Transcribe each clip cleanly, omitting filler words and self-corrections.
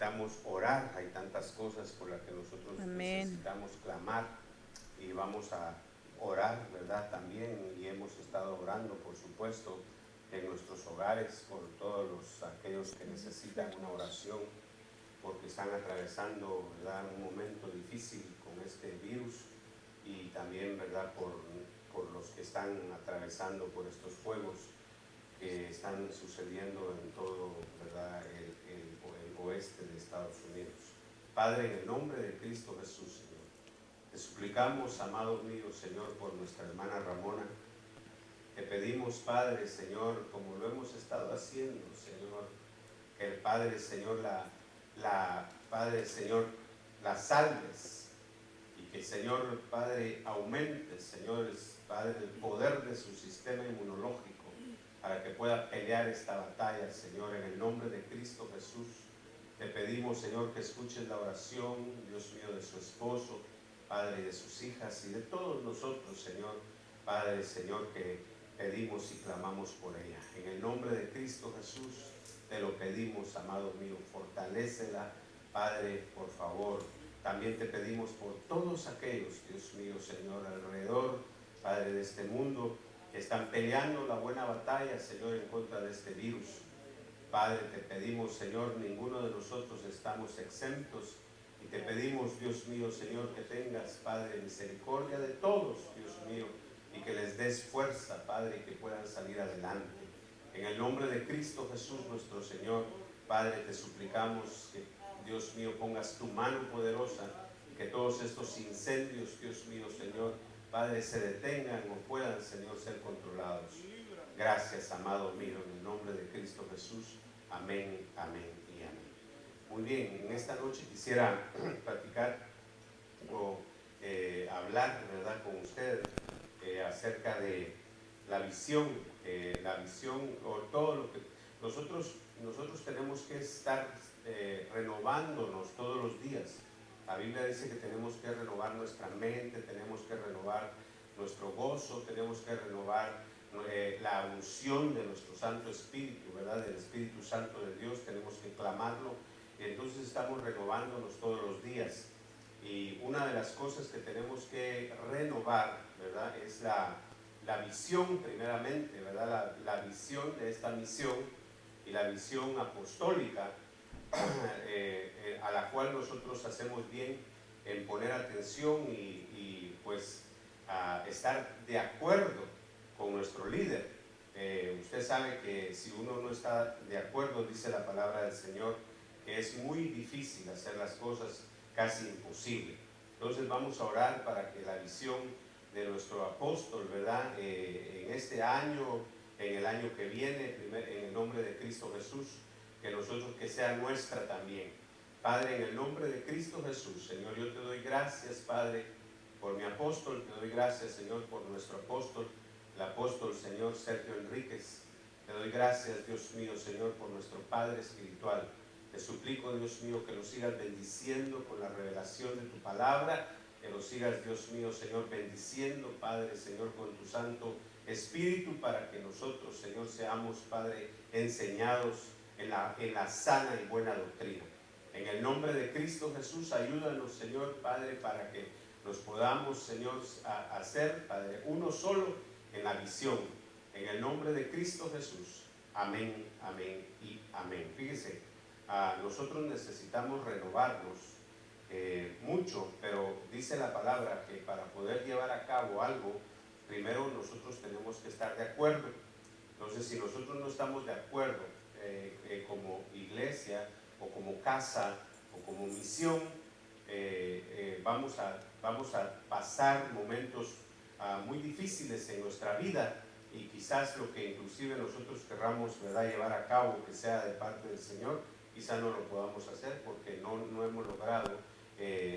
necesitamos orar, hay tantas cosas por las que nosotros necesitamos clamar, y vamos a orar, ¿verdad? También, y hemos estado orando, por supuesto, en nuestros hogares por todos aquellos que necesitan una oración, porque están atravesando, ¿verdad?, un momento difícil con este virus, y también, ¿verdad?, por los que están atravesando por estos fuegos que están sucediendo en todo, ¿verdad?, el oeste de Estados Unidos. Padre, en el nombre de Cristo Jesús, Señor, te suplicamos, amado mío, Señor, por nuestra hermana Ramona. Te pedimos, Padre, Señor, como lo hemos estado haciendo, Señor, que el Padre, Señor, Padre, Señor, la salves, y que, Señor, Padre, aumente, Señor, Padre, el poder de su sistema inmunológico para que pueda pelear esta batalla, Señor, en el nombre de Cristo Jesús. Te pedimos, Señor, que escuches la oración, Dios mío, de su esposo, Padre, de sus hijas y de todos nosotros, Señor, Padre, Señor, que pedimos y clamamos por ella. En el nombre de Cristo Jesús te lo pedimos, amado mío, fortalécela, Padre, por favor. También te pedimos por todos aquellos, Dios mío, Señor, alrededor, Padre, de este mundo, que están peleando la buena batalla, Señor, en contra de este virus. Padre, te pedimos, Señor, ninguno de nosotros estamos exentos, y te pedimos, Dios mío, Señor, que tengas, Padre, misericordia de todos, Dios mío, y que les des fuerza, Padre, que puedan salir adelante. En el nombre de Cristo Jesús, nuestro Señor, Padre, te suplicamos que, Dios mío, pongas tu mano poderosa y que todos estos incendios, Dios mío, Señor, Padre, se detengan o puedan, Señor, ser controlados. Gracias, amado mío, en el nombre de Cristo Jesús. Amén, amén y amén. Muy bien, en esta noche quisiera platicar o hablar, ¿verdad?, con ustedes acerca de la visión o todo lo que nosotros tenemos que estar renovándonos todos los días. La Biblia dice que tenemos que renovar nuestra mente, tenemos que renovar nuestro gozo, tenemos que renovar la unción de nuestro Santo Espíritu, ¿verdad?, del Espíritu Santo de Dios, tenemos que clamarlo, y entonces estamos renovándonos todos los días. Y una de las cosas que tenemos que renovar, ¿verdad?, es la visión, primeramente, ¿verdad?, la visión de esta misión y la visión apostólica a la cual nosotros hacemos bien en poner atención y pues estar de acuerdo con nuestro líder. Usted sabe que si uno no está de acuerdo, dice la palabra del Señor, que es muy difícil hacer las cosas, casi imposible. Entonces vamos a orar para que la visión de nuestro apóstol, ¿verdad?, en este año, en el año que viene, en el nombre de Cristo Jesús, que nosotros, que sea nuestra también. Padre, en el nombre de Cristo Jesús, Señor, yo te doy gracias, Padre, por mi apóstol, te doy gracias, Señor, por nuestro apóstol, el apóstol, Señor, Sergio Enríquez. Te doy gracias, Dios mío, Señor, por nuestro Padre espiritual. Te suplico, Dios mío, que lo sigas bendiciendo con la revelación de tu palabra, que lo sigas, Dios mío, Señor, bendiciendo, Padre, Señor, con tu Santo Espíritu, para que nosotros, Señor, seamos, Padre, enseñados en la sana y buena doctrina. En el nombre de Cristo Jesús, ayúdanos, Señor, Padre, para que nos podamos, Señor, hacer, Padre, uno solo en la visión. En el nombre de Cristo Jesús. Amén, amén y amén. Fíjese, nosotros necesitamos renovarnos mucho, pero dice la palabra que para poder llevar a cabo algo, primero nosotros tenemos que estar de acuerdo. Entonces, si nosotros no estamos de acuerdo como iglesia o como casa o como misión, vamos a pasar momentos muy difíciles en nuestra vida, y quizás lo que inclusive nosotros querramos, ¿verdad?, llevar a cabo, que sea de parte del Señor, quizás no lo podamos hacer porque no hemos logrado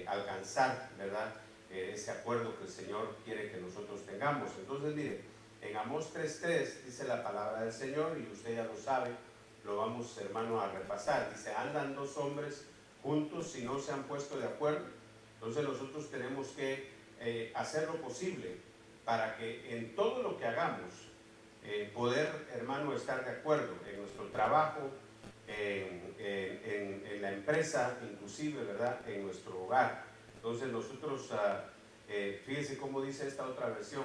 alcanzar, ¿verdad?, ese acuerdo que el Señor quiere que nosotros tengamos. Entonces, mire, en Amós 3:3 dice la palabra del Señor, y usted ya lo sabe, lo vamos, hermano, a repasar. Dice: andan dos hombres juntos si no se han puesto de acuerdo. Entonces nosotros tenemos que hacer lo posible para que en todo lo que hagamos poder, hermano, estar de acuerdo en nuestro trabajo, en la empresa, inclusive, ¿verdad?, en nuestro hogar. Entonces nosotros, fíjense cómo dice esta otra versión: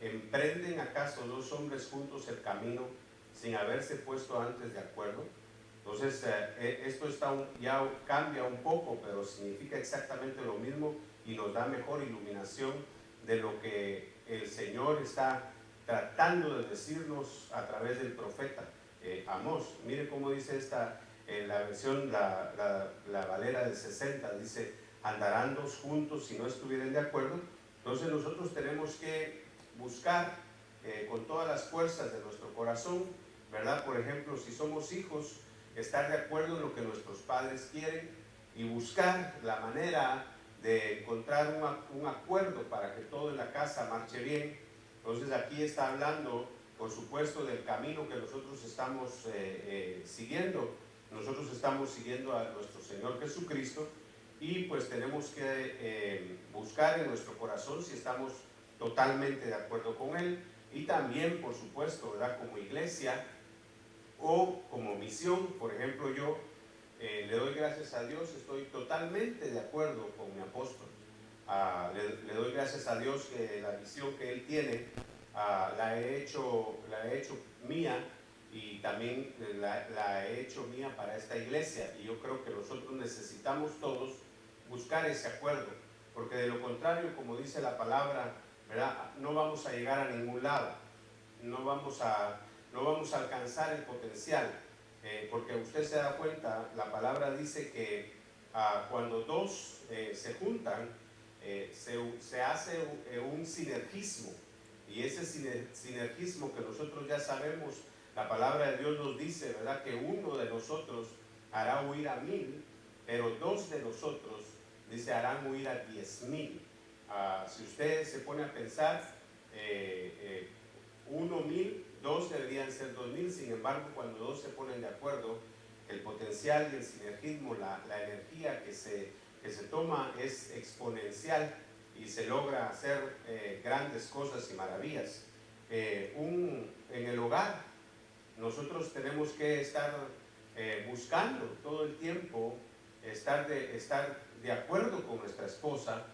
¿emprenden acaso dos hombres juntos el camino sin haberse puesto antes de acuerdo? Entonces, esto ya cambia un poco, pero significa exactamente lo mismo y nos da mejor iluminación de lo que el Señor está tratando de decirnos a través del profeta Amós. Mire cómo dice esta, la versión, la Valera del 60, dice: andarán dos juntos si no estuvieran de acuerdo. Entonces nosotros tenemos que buscar con todas las fuerzas de nuestro corazón, ¿verdad? Por ejemplo, si somos hijos, estar de acuerdo en lo que nuestros padres quieren y buscar la manera de encontrar un acuerdo para que todo en la casa marche bien. Entonces aquí está hablando, por supuesto, del camino que nosotros estamos siguiendo. Nosotros estamos siguiendo a nuestro Señor Jesucristo y pues tenemos que buscar en nuestro corazón si estamos totalmente de acuerdo con Él. Y también, por supuesto, ¿verdad?, como iglesia o como misión. Por ejemplo, yo le doy gracias a Dios, estoy totalmente de acuerdo con mi apóstol. Le doy gracias a Dios que la visión que Él tiene la he hecho mía, y también la he hecho mía para esta iglesia. Y yo creo que nosotros necesitamos todos buscar ese acuerdo, porque de lo contrario, como dice la palabra, ¿verdad?, no vamos a llegar a ningún lado, no vamos a alcanzar el potencial, porque usted se da cuenta, la palabra dice que cuando dos se juntan, se hace un sinergismo, y ese sinergismo que nosotros ya sabemos, la palabra de Dios nos dice, ¿verdad?, que uno de nosotros hará huir a 1000, pero dos de nosotros, dice, harán huir a 10,000. Si usted se pone a pensar, 1,000, dos deberían ser 2,000. Sin embargo, cuando dos se ponen de acuerdo, el potencial y el sinergismo, la energía que se toma es exponencial y se logra hacer grandes cosas y maravillas. En el hogar, nosotros tenemos que estar buscando todo el tiempo estar de acuerdo con nuestra esposa,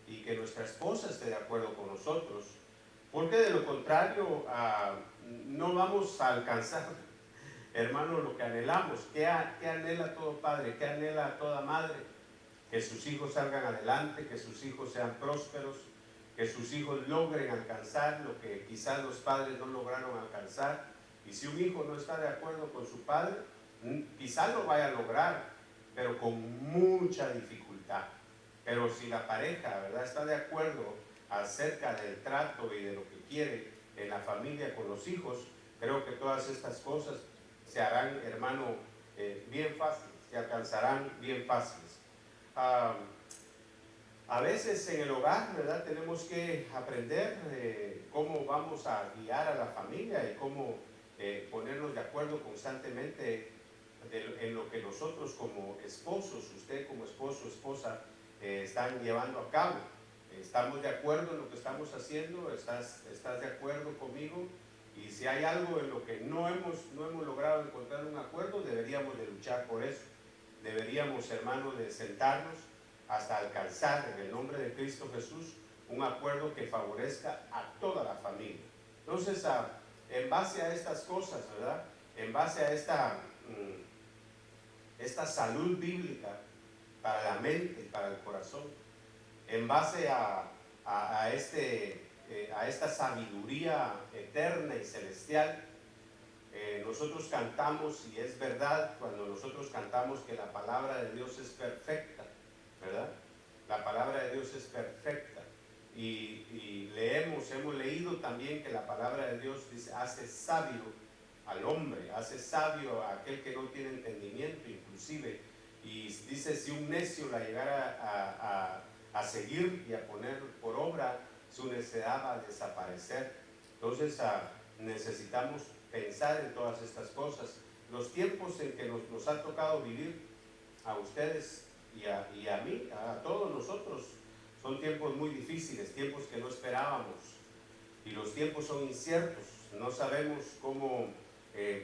y que nuestra esposa esté de acuerdo con nosotros, porque de lo contrario no vamos a alcanzar, hermano, lo que anhelamos. ¿Qué anhela todo padre? ¿Qué anhela toda madre? Que sus hijos salgan adelante, que sus hijos sean prósperos, que sus hijos logren alcanzar lo que quizás los padres no lograron alcanzar. Y si un hijo no está de acuerdo con su padre, quizás lo vaya a lograr, pero con mucha dificultad. Pero si la pareja, ¿verdad?, está de acuerdo acerca del trato y de lo que quiere en la familia con los hijos, creo que todas estas cosas se harán, hermano, bien fáciles, se alcanzarán bien fáciles. A veces en el hogar, ¿verdad?, tenemos que aprender cómo vamos a guiar a la familia y cómo ponernos de acuerdo constantemente en lo que nosotros como esposos, usted como esposo, esposa, están llevando a cabo. ¿Estamos de acuerdo en lo que estamos haciendo? ¿Estás de acuerdo conmigo? Y si hay algo en lo que no hemos logrado encontrar un acuerdo, deberíamos de luchar por eso. Deberíamos, hermano, de sentarnos hasta alcanzar en el nombre de Cristo Jesús un acuerdo que favorezca a toda la familia. Entonces, en base a estas cosas, ¿verdad?, en base a esta salud bíblica para la mente y para el corazón, en base a esta sabiduría eterna y celestial, nosotros cantamos, y es verdad cuando nosotros cantamos que la palabra de Dios es perfecta, ¿verdad? La palabra de Dios es perfecta, y hemos leído también que la palabra de Dios dice, hace sabio al hombre, hace sabio a aquel que no tiene entendimiento, inclusive, y dice, si un necio la llegara a seguir y a poner por obra, su necedad va a desaparecer. Entonces necesitamos pensar en todas estas cosas. Los tiempos en que nos ha tocado vivir a ustedes y a mí, a todos nosotros, son tiempos muy difíciles, tiempos que no esperábamos, y los tiempos son inciertos. No sabemos cómo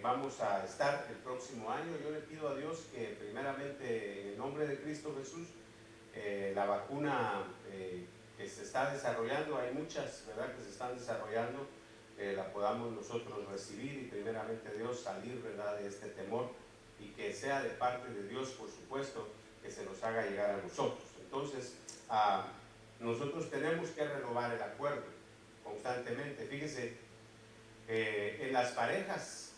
vamos a estar el próximo año. Yo le pido a Dios que primeramente en el nombre de Cristo Jesús, la vacuna que se está desarrollando, hay muchas, ¿verdad?, que se están desarrollando, la podamos nosotros recibir y primeramente Dios salir, ¿verdad?, de este temor, y que sea de parte de Dios, por supuesto, que se nos haga llegar a nosotros. Entonces, nosotros tenemos que renovar el acuerdo constantemente. Fíjese, en las parejas,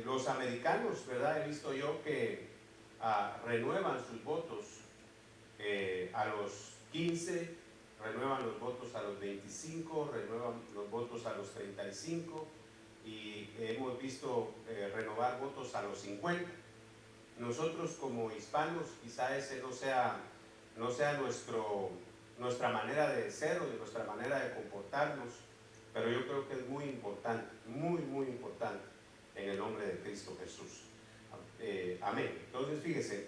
los americanos, ¿verdad?, he visto yo que renuevan sus votos a los 15, renuevan los votos a los 25, renuevan los votos a los 35, y hemos visto renovar votos a los 50. Nosotros como hispanos quizá ese no sea nuestra manera de ser o de nuestra manera de comportarnos, pero yo creo que es muy importante, muy importante, en el nombre de Cristo Jesús. Amén. Entonces fíjese,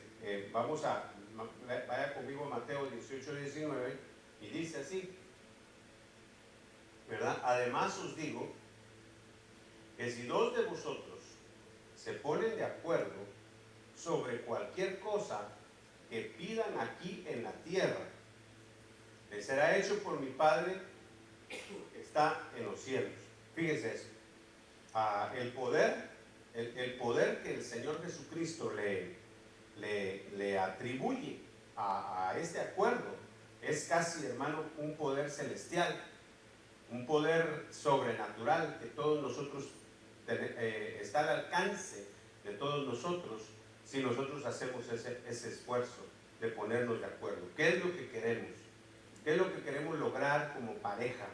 vaya conmigo a Mateo 18:19, y dice así, ¿verdad? Además os digo que si dos de vosotros se ponen de acuerdo sobre cualquier cosa que pidan aquí en la tierra, les será hecho por mi Padre que está en los cielos. Fíjese eso. El poder que el Señor Jesucristo le atribuye a este acuerdo es casi, hermano, un poder celestial, un poder sobrenatural que todos nosotros está al alcance de todos nosotros, si nosotros hacemos ese esfuerzo de ponernos de acuerdo. ¿Qué es lo que queremos? ¿Qué es lo que queremos lograr como pareja?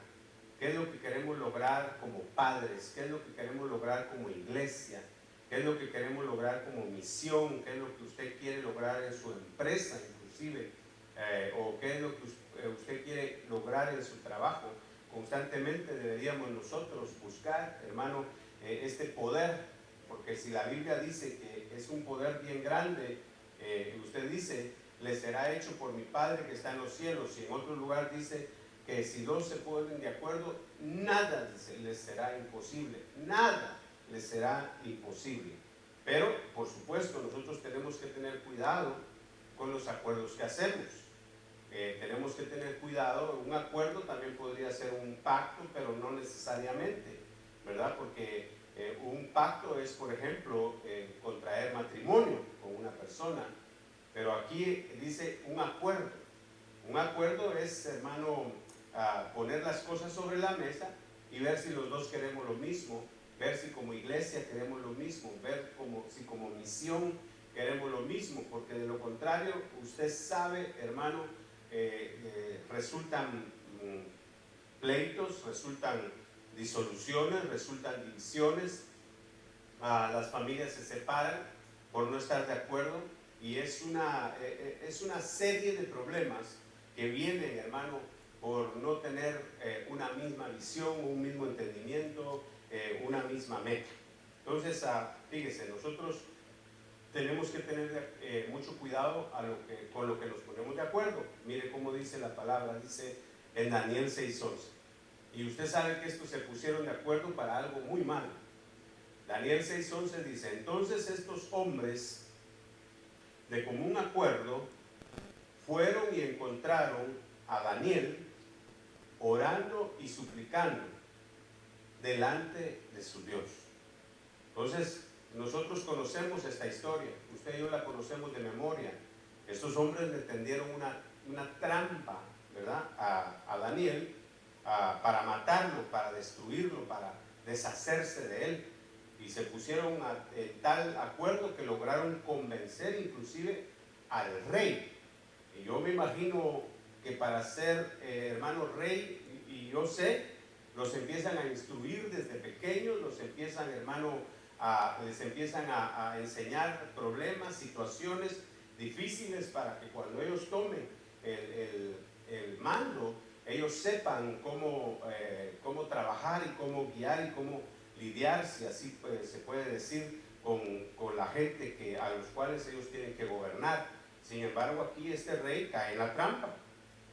¿Qué es lo que queremos lograr como padres? ¿Qué es lo que queremos lograr como iglesia? ¿Qué es lo que queremos lograr como misión? ¿Qué es lo que usted quiere lograr en su empresa inclusive? ¿O qué es lo que usted quiere lograr en su trabajo? Constantemente deberíamos nosotros buscar, hermano, este poder, porque si la Biblia dice que es un poder bien grande, usted dice, le será hecho por mi Padre que está en los cielos, y en otro lugar dice que si dos se ponen de acuerdo, nada les será imposible, nada les será imposible. Pero, por supuesto, nosotros tenemos que tener cuidado con los acuerdos que hacemos. Tenemos que tener cuidado. Un acuerdo también podría ser un pacto, pero no necesariamente, ¿verdad? Porque un pacto es, por ejemplo, contraer matrimonio con una persona, pero aquí dice un acuerdo. Un acuerdo es, hermano, poner las cosas sobre la mesa y ver si los dos queremos lo mismo, ver si como iglesia queremos lo mismo, ver si como misión queremos lo mismo, porque de lo contrario, usted sabe, hermano, resultan pleitos, resultan disoluciones, resultan divisiones, las familias se separan por no estar de acuerdo, y es una serie de problemas que vienen, hermano, por no tener una misma visión, un mismo entendimiento, una misma meta. Entonces, fíjese, nosotros tenemos que tener mucho cuidado con lo que nos ponemos de acuerdo. Mire cómo dice la palabra, dice en Daniel 6:11. Y usted sabe que estos se pusieron de acuerdo para algo muy malo. Daniel 6:11 dice, entonces estos hombres de común acuerdo fueron y encontraron a Daniel orando y suplicando delante de su Dios. Entonces, nosotros conocemos esta historia, usted y yo la conocemos de memoria. Estos hombres le tendieron una trampa, ¿verdad?, a Daniel, para matarlo, para destruirlo, para deshacerse de él, y se pusieron tal acuerdo que lograron convencer inclusive al rey. Y yo me imagino que para ser hermano rey, y yo sé, los empiezan a instruir desde pequeños, los empiezan, hermano, les empiezan a enseñar problemas, situaciones difíciles, para que cuando ellos tomen el mando, ellos sepan cómo trabajar y cómo guiar y cómo lidiar, si así se puede decir, con la gente a los cuales ellos tienen que gobernar. Sin embargo, aquí este rey cae en la trampa,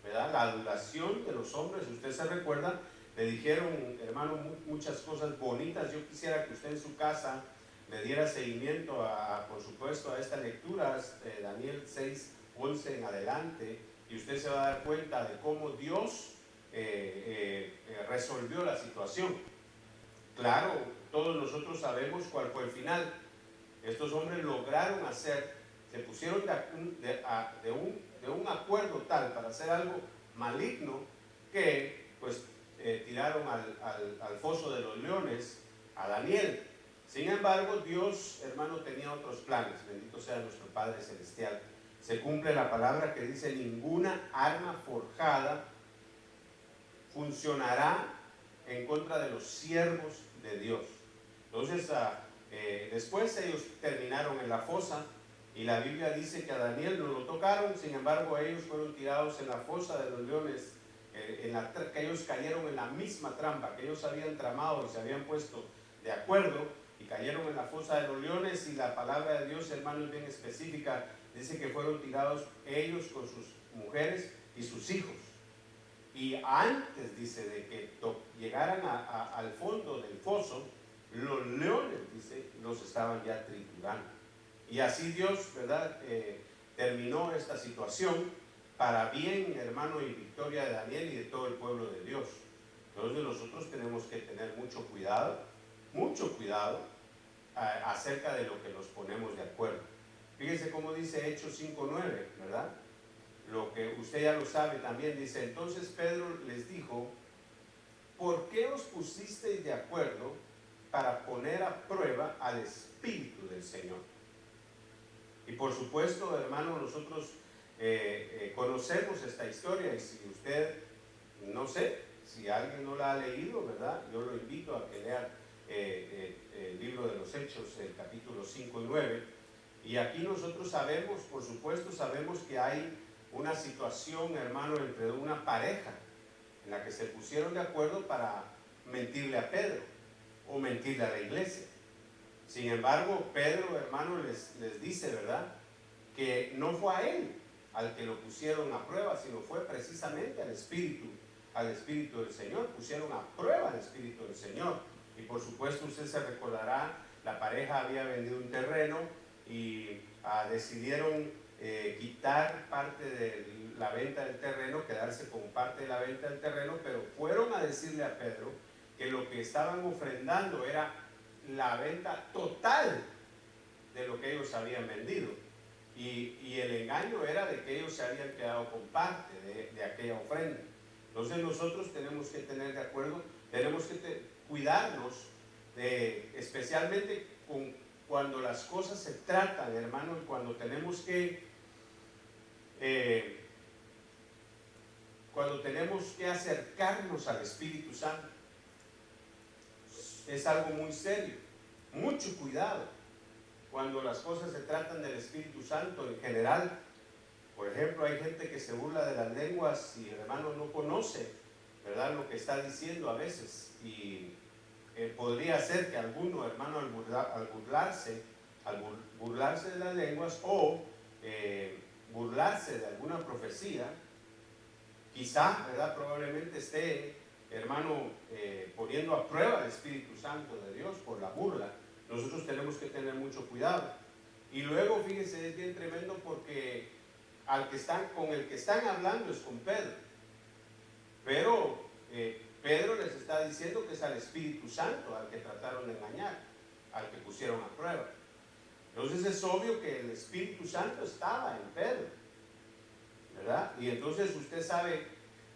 ¿verdad? La adulación de los hombres. Usted se recuerda le dijeron, hermano, muchas cosas bonitas. Yo quisiera que usted en su casa le diera seguimiento, por supuesto, a estas lecturas, Daniel 6, 11 en adelante, y usted se va a dar cuenta de cómo Dios resolvió la situación. Claro, todos nosotros sabemos cuál fue el final. Estos hombres lograron se pusieron de un acuerdo tal para hacer algo maligno que pues tiraron al foso de los leones a Daniel. Sin embargo, Dios, hermano, tenía otros planes. Bendito sea nuestro Padre Celestial. Se cumple la palabra que dice: ninguna arma forjada funcionará en contra de los siervos de Dios. Entonces, después ellos terminaron en la fosa, y la Biblia dice que a Daniel no lo tocaron. Sin embargo, ellos fueron tirados en la fosa de los leones, que ellos cayeron en la misma trampa que ellos habían tramado y se habían puesto de acuerdo, y cayeron en la fosa de los leones. Y la palabra de Dios, hermano, es bien específica. Dice que fueron tirados ellos con sus mujeres y sus hijos. Y antes, dice, de que llegaran al fondo del foso, los leones, dice, los estaban ya triturando. Y así Dios, ¿verdad?, terminó esta situación para bien, hermano, y victoria de Daniel y de todo el pueblo de Dios. Entonces nosotros tenemos que tener mucho cuidado acerca de lo que nos ponemos de acuerdo. Fíjense cómo dice Hechos 5:9, ¿verdad? Lo que usted ya lo sabe también. Dice: entonces Pedro les dijo: ¿por qué os pusisteis de acuerdo para poner a prueba al Espíritu del Señor? Y por supuesto, hermano, nosotros conocemos esta historia, y si usted, no sé, si alguien no la ha leído, ¿verdad?, yo lo invito a que lea el libro de los Hechos, el capítulo 5 y 9. Y aquí nosotros sabemos, por supuesto, sabemos que hay una situación, hermano, entre una pareja en la que se pusieron de acuerdo para mentirle a Pedro o mentirle a la iglesia. Sin embargo, Pedro, hermano, les dice, ¿verdad?, que no fue a él al que lo pusieron a prueba, sino fue precisamente al Espíritu del Señor. Pusieron a prueba al Espíritu del Señor. Y por supuesto, usted se recordará, la pareja había vendido un terreno y decidieron quitar parte de la venta del terreno, quedarse con parte de la venta del terreno, pero fueron a decirle a Pedro que lo que estaban ofrendando era la venta total de lo que ellos habían vendido, y el engaño era de que ellos se habían quedado con parte de aquella ofrenda. Entonces nosotros tenemos que tener de acuerdo, tenemos que cuidarnos especialmente cuando las cosas se tratan, hermano, y cuando tenemos que acercarnos al Espíritu Santo. Es algo muy serio, mucho cuidado cuando las cosas se tratan del Espíritu Santo en general. Por ejemplo, hay gente que se burla de las lenguas y el hermano no conoce, ¿verdad?, lo que está diciendo a veces, y podría ser que alguno, hermano, al burlarse de las lenguas o burlarse de alguna profecía, quizá, ¿verdad?, probablemente esté, hermano, poniendo a prueba el Espíritu Santo de Dios por la burla. Nosotros tenemos que tener mucho cuidado. Y luego, fíjense, es bien tremendo porque con el que están hablando es con Pedro. Pero Pedro les está diciendo que es al Espíritu Santo al que trataron de engañar, al que pusieron a prueba. Entonces es obvio que el Espíritu Santo estaba en Pedro, ¿verdad? Y entonces usted sabe,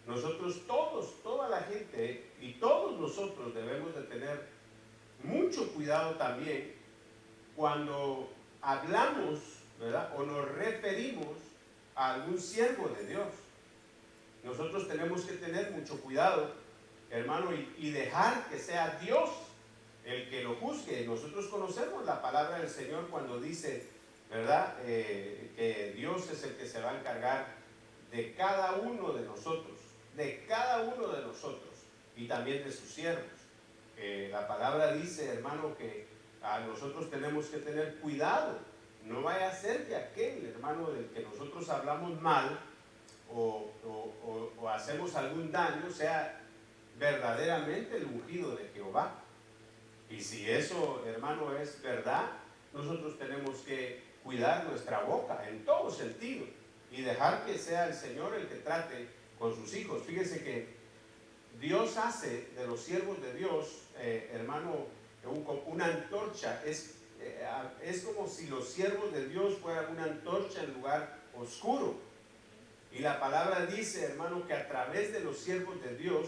nosotros toda la gente y todos nosotros debemos de tener mucho cuidado también cuando hablamos, ¿verdad?, o nos referimos a algún siervo de Dios. Nosotros tenemos que tener mucho cuidado, hermano, y dejar que sea Dios el que lo juzgue. Nosotros conocemos la palabra del Señor cuando dice, ¿verdad?, que Dios es el que se va a encargar de cada uno de nosotros, y también de sus siervos. La palabra dice, hermano, que nosotros tenemos que tener cuidado. No vaya a ser que aquel, hermano, del que nosotros hablamos mal o hacemos algún daño, sea verdaderamente el ungido de Jehová. Y si eso, hermano, es verdad, nosotros tenemos que cuidar nuestra boca en todo sentido y dejar que sea el Señor el que trate con sus hijos. Fíjese que Dios hace de los siervos de Dios, hermano, una antorcha. Es como si los siervos de Dios fueran una antorcha en lugar oscuro. Y la palabra dice, hermano, que a través de los siervos de Dios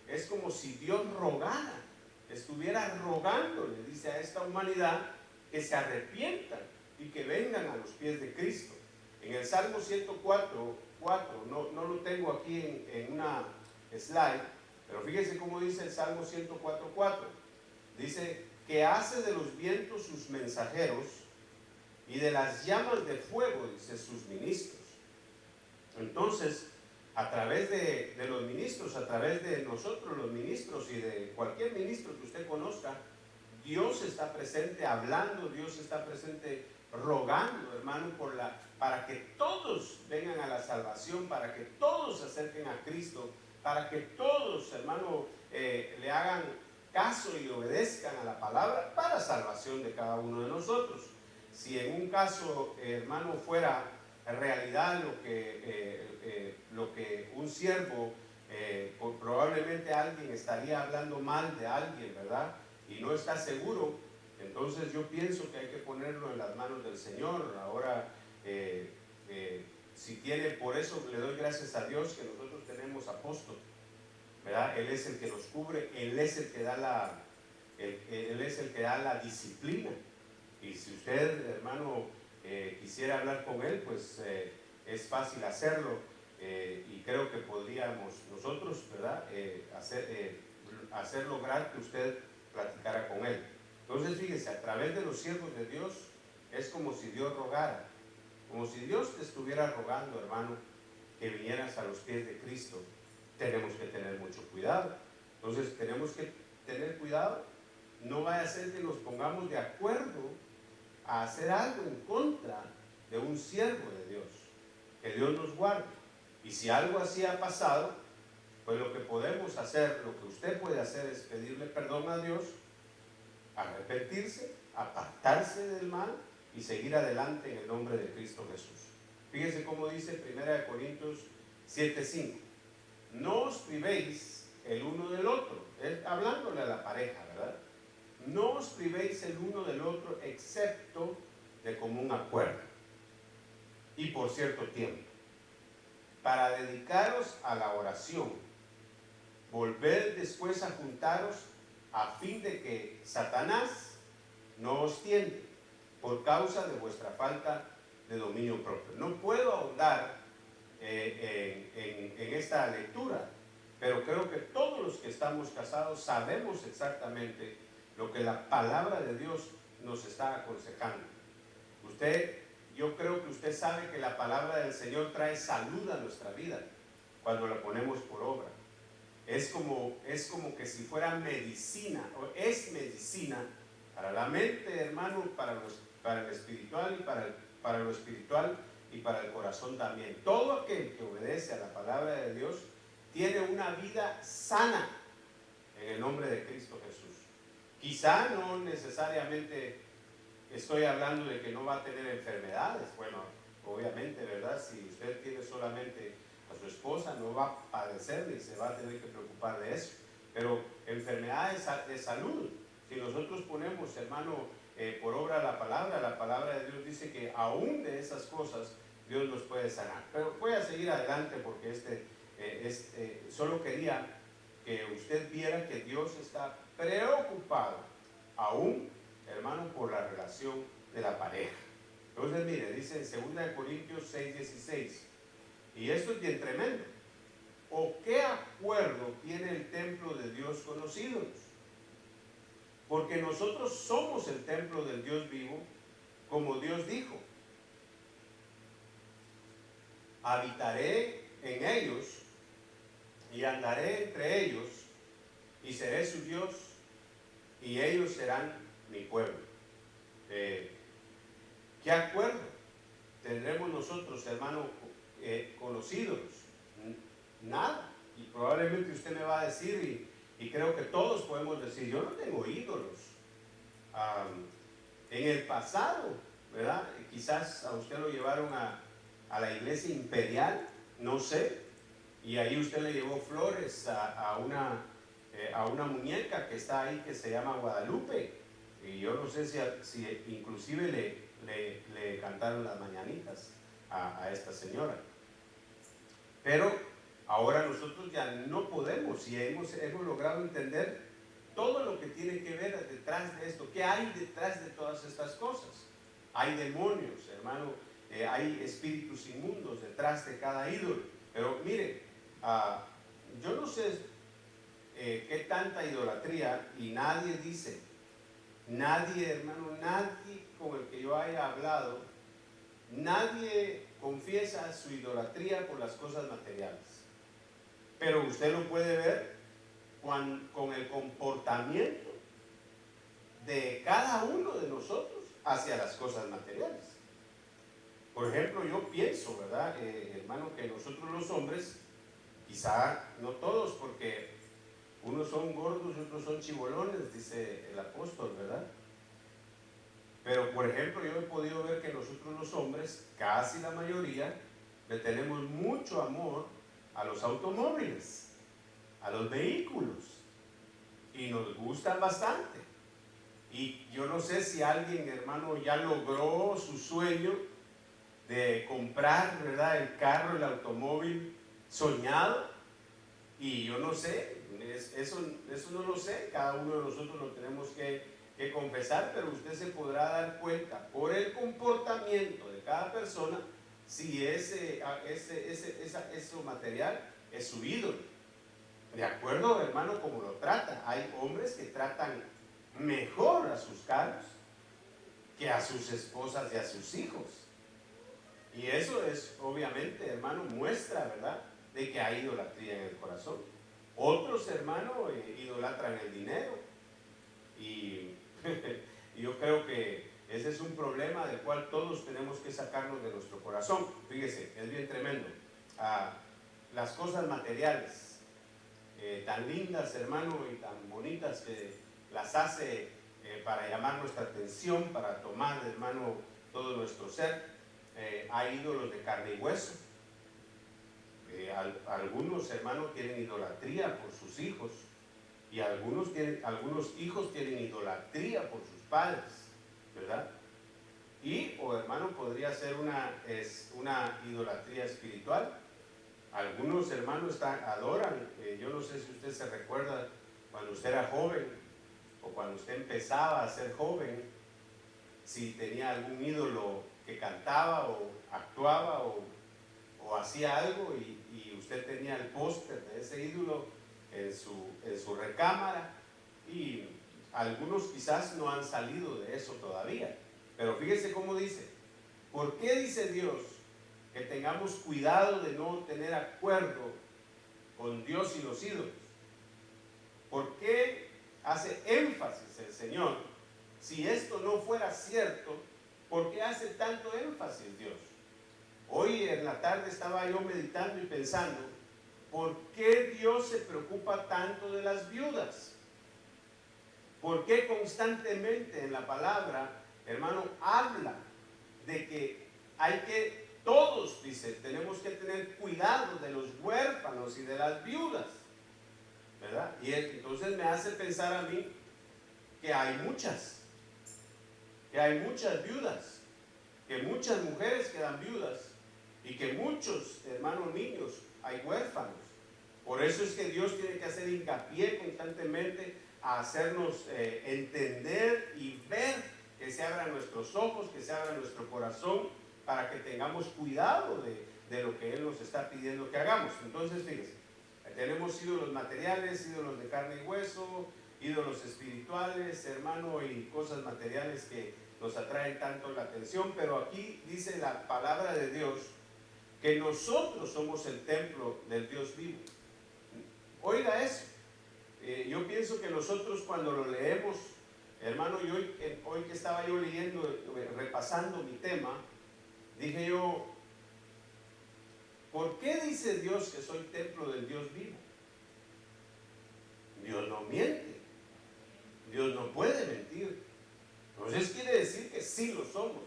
es como si Dios rogara, estuviera rogándole, dice, a esta humanidad que se arrepientan y que vengan a los pies de Cristo. En el Salmo 104, no lo tengo aquí en una slide, pero fíjese cómo dice el Salmo 104:4. Dice que hace de los vientos sus mensajeros y de las llamas de fuego, dice, sus ministros. Entonces, a través de los ministros, a través de nosotros los ministros y de cualquier ministro que usted conozca, Dios está presente hablando, Dios está presente rogando, hermano, para que todos vengan a la salvación, para que todos se acerquen a Cristo, para que todos, hermano, le hagan caso y le obedezcan a la palabra para salvación de cada uno de nosotros. Si en un caso, hermano, fuera realidad lo que un siervo, probablemente alguien estaría hablando mal de alguien, ¿verdad? Y no está seguro, entonces yo pienso que hay que ponerlo en las manos del Señor. Ahora, si tiene, por eso le doy gracias a Dios que nosotros tenemos apóstol, ¿verdad? Él es el que nos cubre, Él es el que da Él es el que da la disciplina. Y si usted, hermano, quisiera hablar con él, pues es fácil hacerlo, y creo que podríamos nosotros, ¿verdad? Hacer lograr que usted platicara con él. Entonces, fíjese, a través de los siervos de Dios es como si Dios rogara, como si Dios te estuviera rogando, hermano, que vinieras a los pies de Cristo. Tenemos que tener mucho cuidado. Entonces, tenemos que tener cuidado. No vaya a ser que nos pongamos de acuerdo a hacer algo en contra de un siervo de Dios. Que Dios nos guarde. Y si algo así ha pasado, pues lo que podemos hacer, lo que usted puede hacer es pedirle perdón a Dios, arrepentirse, apartarse del mal y seguir adelante en el nombre de Cristo Jesús. Fíjese cómo dice 1 Corintios 7:5. No os privéis el uno del otro. Hablándole a la pareja, ¿verdad? No os privéis el uno del otro excepto de común acuerdo y por cierto tiempo, para dedicaros a la oración. Volved después a juntaros a fin de que Satanás no os tiente por causa de vuestra falta de dominio propio. No puedo ahondar en esta lectura, pero creo que todos los que estamos casados sabemos exactamente lo que la palabra de Dios nos está aconsejando. Yo creo que usted sabe que la palabra del Señor trae salud a nuestra vida cuando la ponemos por obra. Es como que si fuera medicina, o es medicina para la mente, hermano, para el espiritual y para lo espiritual y para el corazón también. Todo aquel que obedece a la palabra de Dios tiene una vida sana en el nombre de Cristo Jesús. Quizá no necesariamente estoy hablando de que no va a tener enfermedades. Bueno, obviamente, ¿verdad? Si usted tiene solamente a su esposa, no va a padecer ni se va a tener que preocupar de eso. Pero enfermedades de salud, si nosotros ponemos, hermano, por obra la palabra de Dios dice que aún de esas cosas Dios nos puede sanar. Pero voy a seguir adelante porque solo quería que usted viera que Dios está preocupado aún, hermano, por la relación de la pareja. Entonces, mire, dice en 2 Corintios 6:16, y esto es bien tremendo. ¿O qué acuerdo tiene el templo de Dios con los ídolos? Porque nosotros somos el templo del Dios vivo, como Dios dijo: habitaré en ellos y andaré entre ellos y seré su Dios y ellos serán mi pueblo. ¿Qué acuerdo tendremos nosotros, hermano, con los ídolos? Nada. Y probablemente usted me va a decir, Y creo que todos podemos decir, yo no tengo ídolos. En el pasado, ¿verdad? Quizás a usted lo llevaron a la iglesia imperial, no sé, y ahí usted le llevó flores a una muñeca que está ahí que se llama Guadalupe, y yo no sé si inclusive le cantaron las mañanitas a esta señora. Pero ahora nosotros ya no podemos, y hemos logrado entender todo lo que tiene que ver detrás de esto. ¿Qué hay detrás de todas estas cosas? Hay demonios, hermano, hay espíritus inmundos detrás de cada ídolo. Pero mire, yo no sé qué tanta idolatría, y nadie dice, nadie, hermano, nadie con el que yo haya hablado, nadie confiesa su idolatría por las cosas materiales. Pero usted lo puede ver con el comportamiento de cada uno de nosotros hacia las cosas materiales. Por ejemplo, yo pienso, ¿verdad, hermano, que nosotros los hombres, quizá no todos, porque unos son gordos y otros son chibolones, dice el apóstol, ¿verdad? Pero, por ejemplo, yo he podido ver que nosotros los hombres, casi la mayoría, le tenemos mucho amor a los automóviles, a los vehículos, y nos gustan bastante. Y yo no sé si alguien, hermano, ya logró su sueño de comprar, ¿verdad?, el carro, el automóvil soñado. Y yo no sé, eso no lo sé, cada uno de nosotros lo tenemos que confesar, pero usted se podrá dar cuenta por el comportamiento de cada persona si eso material es su ídolo. De acuerdo, hermano, como lo trata. Hay hombres que tratan mejor a sus carros que a sus esposas y a sus hijos. Y eso es, obviamente, hermano, muestra, ¿verdad?, de que hay idolatría en el corazón. Otros, hermano, idolatran el dinero. Y yo creo que ese es un problema del cual todos tenemos que sacarnos de nuestro corazón. Fíjese, es bien tremendo. Las cosas materiales, tan lindas, hermano, y tan bonitas que las hace para llamar nuestra atención, para tomar, hermano, todo nuestro ser. Hay ídolos de carne y hueso. Algunos, hermanos, tienen idolatría por sus hijos, y algunos hijos tienen idolatría por sus padres, ¿verdad? Hermano, podría ser una idolatría espiritual. Algunos hermanos adoran, yo no sé si usted se recuerda cuando usted era joven o cuando usted empezaba a ser joven, si tenía algún ídolo que cantaba o actuaba o hacía algo, y usted tenía el póster de ese ídolo en su recámara, y algunos quizás no han salido de eso todavía. Pero fíjese cómo dice, ¿por qué dice Dios que tengamos cuidado de no tener acuerdo con Dios y los ídolos? ¿Por qué hace énfasis el Señor? Si esto no fuera cierto, ¿por qué hace tanto énfasis Dios? Hoy en la tarde estaba yo meditando y pensando, ¿por qué Dios se preocupa tanto de las viudas? ¿Por qué constantemente en la palabra, hermano, habla de que todos, dice, tenemos que tener cuidado de los huérfanos y de las viudas, ¿verdad? Y entonces me hace pensar a mí que hay muchas viudas, que muchas mujeres quedan viudas, y que muchos, hermanos, niños hay huérfanos. Por eso es que Dios tiene que hacer hincapié constantemente a hacernos entender y ver, que se abran nuestros ojos, que se abra nuestro corazón, para que tengamos cuidado de lo que Él nos está pidiendo que hagamos. Entonces, fíjense, tenemos ídolos materiales, ídolos de carne y hueso, ídolos espirituales, hermano, y cosas materiales que nos atraen tanto la atención. Pero aquí dice la palabra de Dios que nosotros somos el templo del Dios vivo. Oiga eso. Yo pienso que nosotros, cuando lo leemos, hermano, y hoy que estaba yo leyendo, repasando mi tema, dije yo, ¿por qué dice Dios que soy templo del Dios vivo? Dios no sí lo somos.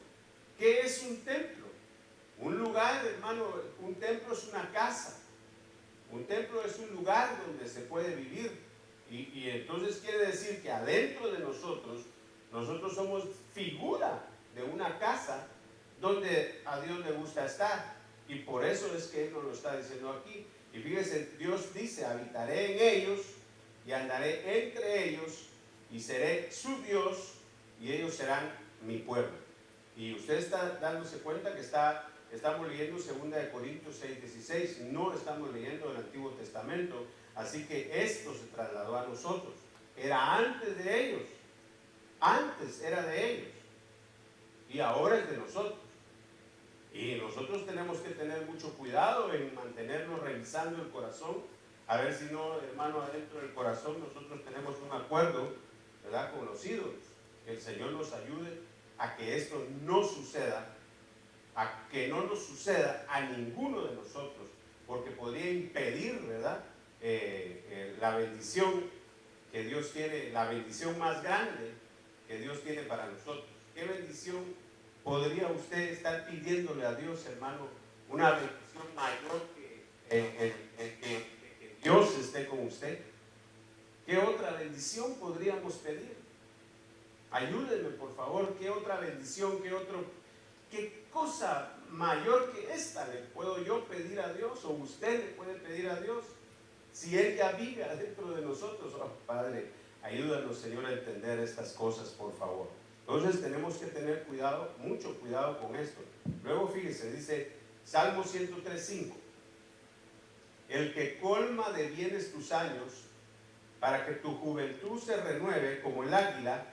¿Qué es un templo? Un lugar, hermano, un templo es una casa. Un templo es un lugar donde se puede vivir. Y entonces quiere decir que adentro de nosotros somos figura de una casa donde a Dios le gusta estar. Y por eso es que Él nos lo está diciendo aquí. Y fíjese, Dios dice, habitaré en ellos y andaré entre ellos y seré su Dios y ellos serán mi pueblo. Y usted está dándose cuenta que estamos leyendo 2 Corintios 6:16, no estamos leyendo el Antiguo Testamento, así que esto se trasladó a nosotros. Era antes de ellos, antes era de ellos y ahora es de nosotros. Y nosotros tenemos que tener mucho cuidado en mantenernos revisando el corazón, a ver si no, hermano, adentro del corazón nosotros tenemos un acuerdo, ¿verdad?, con los ídolos. Que el Señor nos ayude a que esto no suceda, a que no nos suceda a ninguno de nosotros, porque podría impedir, ¿verdad?, la bendición que Dios tiene, la bendición más grande que Dios tiene para nosotros. ¿Qué bendición podría usted estar pidiéndole a Dios, hermano? Una bendición mayor que Dios esté con usted. ¿Qué otra bendición podríamos pedir? Ayúdenme, por favor. ¿Qué otra bendición, qué cosa mayor que esta le puedo yo pedir a Dios, o usted le puede pedir a Dios, si Él ya vive dentro de nosotros? Oh, Padre, ayúdanos, Señor, a entender estas cosas, por favor. Entonces tenemos que tener cuidado, mucho cuidado con esto. Luego fíjese, dice Salmo 103:5, el que colma de bienes tus años, para que tu juventud se renueve como el águila.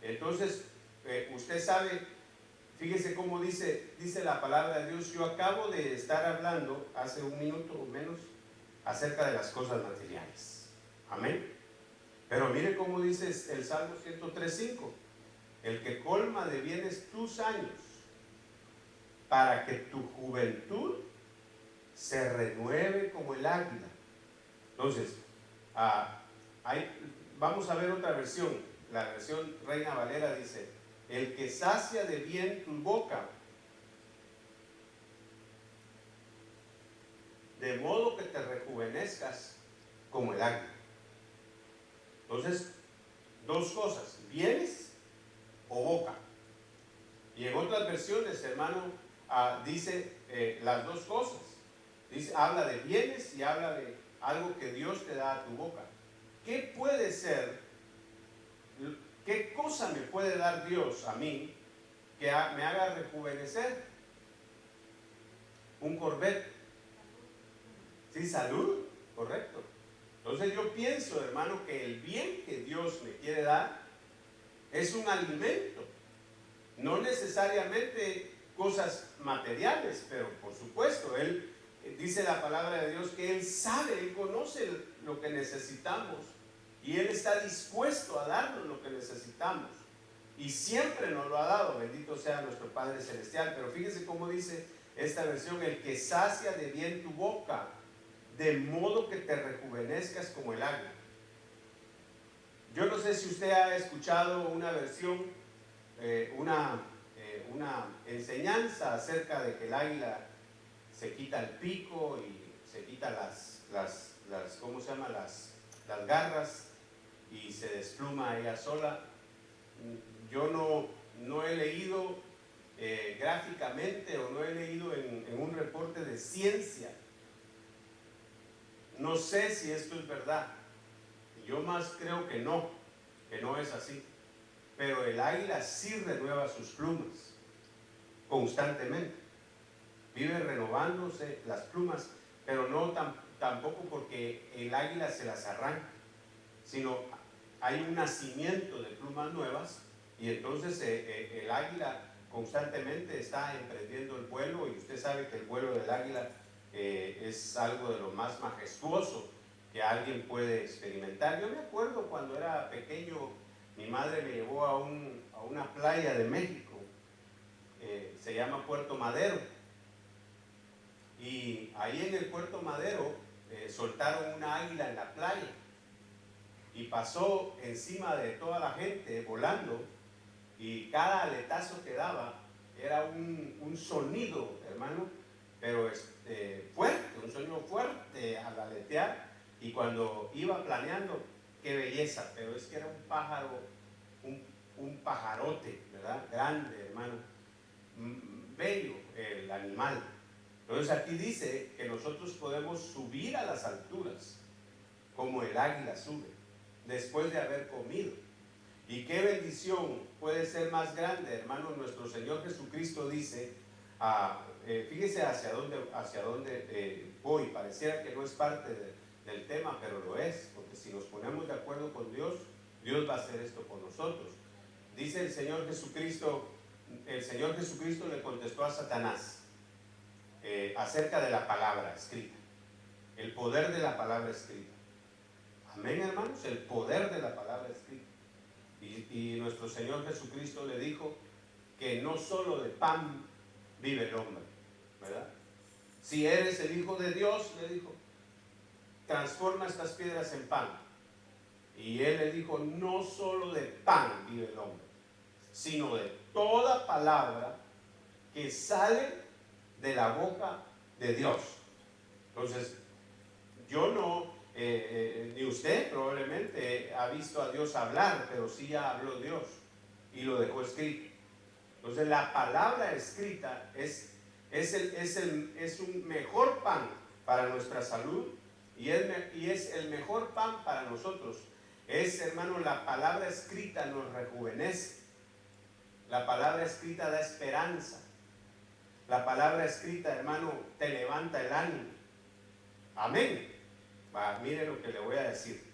Entonces, usted sabe, fíjese cómo dice la palabra de Dios. Yo acabo de estar hablando hace un minuto o menos acerca de las cosas materiales. Amén. Pero mire cómo dice el Salmo 103:5, el que colma de bienes tus años, para que tu juventud se renueve como el águila. Entonces, vamos a ver otra versión. La versión Reina Valera dice, el que sacia de bien tu boca, de modo que te rejuvenezcas como el águila. Entonces, dos cosas, bienes o boca. Y en otras versiones, hermano, dice las dos cosas. Dice, habla de bienes y habla de algo que Dios te da a tu boca. ¿Qué puede ser? ¿Qué cosa me puede dar Dios a mí que me haga rejuvenecer? Un Corvette. Sí, salud, correcto. Entonces yo pienso, hermano, que el bien que Dios me quiere dar es un alimento. No necesariamente cosas materiales, pero por supuesto, Él dice la palabra de Dios que Él sabe, Él conoce lo que necesitamos y Él está dispuesto a darnos lo que necesitamos. Y siempre nos lo ha dado, bendito sea nuestro Padre Celestial. Pero fíjese cómo dice esta versión, el que sacia de bien tu boca, de modo que te rejuvenezcas como el águila. Yo no sé si usted ha escuchado una versión, una enseñanza acerca de que el águila se quita el pico y se quita ¿cómo se llama? Las garras y se despluma ella sola. Yo no he leído gráficamente, o no he leído en un reporte de ciencia. No sé si esto es verdad. Yo más creo que no es así. Pero el águila sí renueva sus plumas constantemente. Vive renovándose las plumas, pero no tampoco porque el águila se las arranca, sino hay un nacimiento de plumas nuevas, y entonces el águila constantemente está emprendiendo el vuelo, y usted sabe que el vuelo del águila es algo de lo más majestuoso que alguien puede experimentar. Yo me acuerdo cuando era pequeño, mi madre me llevó a una playa de México, se llama Puerto Madero, y ahí en el Puerto Madero soltaron una águila en la playa y pasó encima de toda la gente volando, y cada aletazo que daba era un sonido, hermano, pero fuerte, un sonido fuerte al aletear, y cuando iba planeando, qué belleza, pero es que era un pájaro, un pajarote, ¿verdad? Grande, hermano, bello el animal. Entonces aquí dice que nosotros podemos subir a las alturas como el águila sube después de haber comido. Y qué bendición puede ser más grande, hermano. Nuestro Señor Jesucristo dice, fíjese hacia dónde voy. Pareciera que no es parte del tema, pero lo es, porque si nos ponemos de acuerdo con Dios, Dios va a hacer esto por nosotros. Dice el Señor Jesucristo le contestó a Satanás acerca de la palabra escrita, el poder de la palabra escrita. Amén, hermanos, el poder de la palabra escrita. Y nuestro Señor Jesucristo le dijo que no solo de pan vive el hombre, ¿verdad? Si eres el Hijo de Dios, le dijo, transforma estas piedras en pan. Y él le dijo, no solo de pan vive el hombre, sino de toda palabra que sale de la boca de Dios. Entonces, yo no, ni usted probablemente ha visto a Dios hablar, pero sí ya habló Dios y lo dejó escrito. Entonces, la palabra escrita es un mejor pan para nuestra salud y es el mejor pan para nosotros. Hermano, la palabra escrita nos rejuvenece. La palabra escrita da esperanza. La palabra escrita, hermano, te levanta el ánimo. Amén. Mire lo que le voy a decir.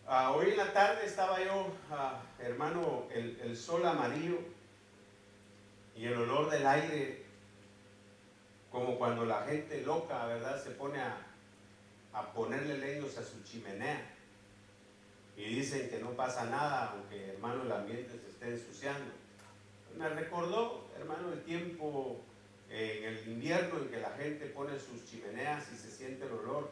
Hoy en la tarde estaba yo, hermano, el sol amarillo y el olor del aire, como cuando la gente loca, ¿verdad?, se pone a ponerle leños a su chimenea y dicen que no pasa nada, aunque, hermano, el ambiente se esté ensuciando. Me recordó, hermano, el tiempo en el invierno en que la gente pone sus chimeneas y se siente el olor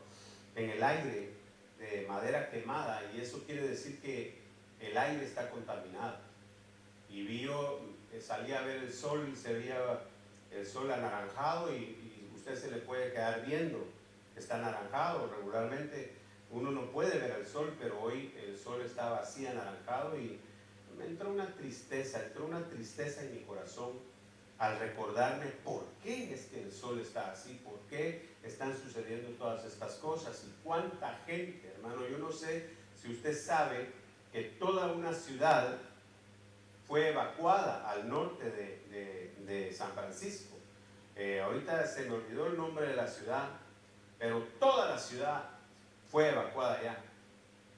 en el aire de madera quemada, y eso quiere decir que el aire está contaminado. Y salía a ver el sol y se veía el sol anaranjado, y usted se le puede quedar viendo que está anaranjado. Regularmente uno no puede ver el sol, pero hoy el sol estaba así anaranjado y me entró una tristeza en mi corazón al recordarme por qué es que el sol está así, por qué están sucediendo todas estas cosas y cuánta gente, hermano. Yo no sé si usted sabe que toda una ciudad fue evacuada al norte de San Francisco. Ahorita se me olvidó el nombre de la ciudad, pero toda la ciudad fue evacuada ya.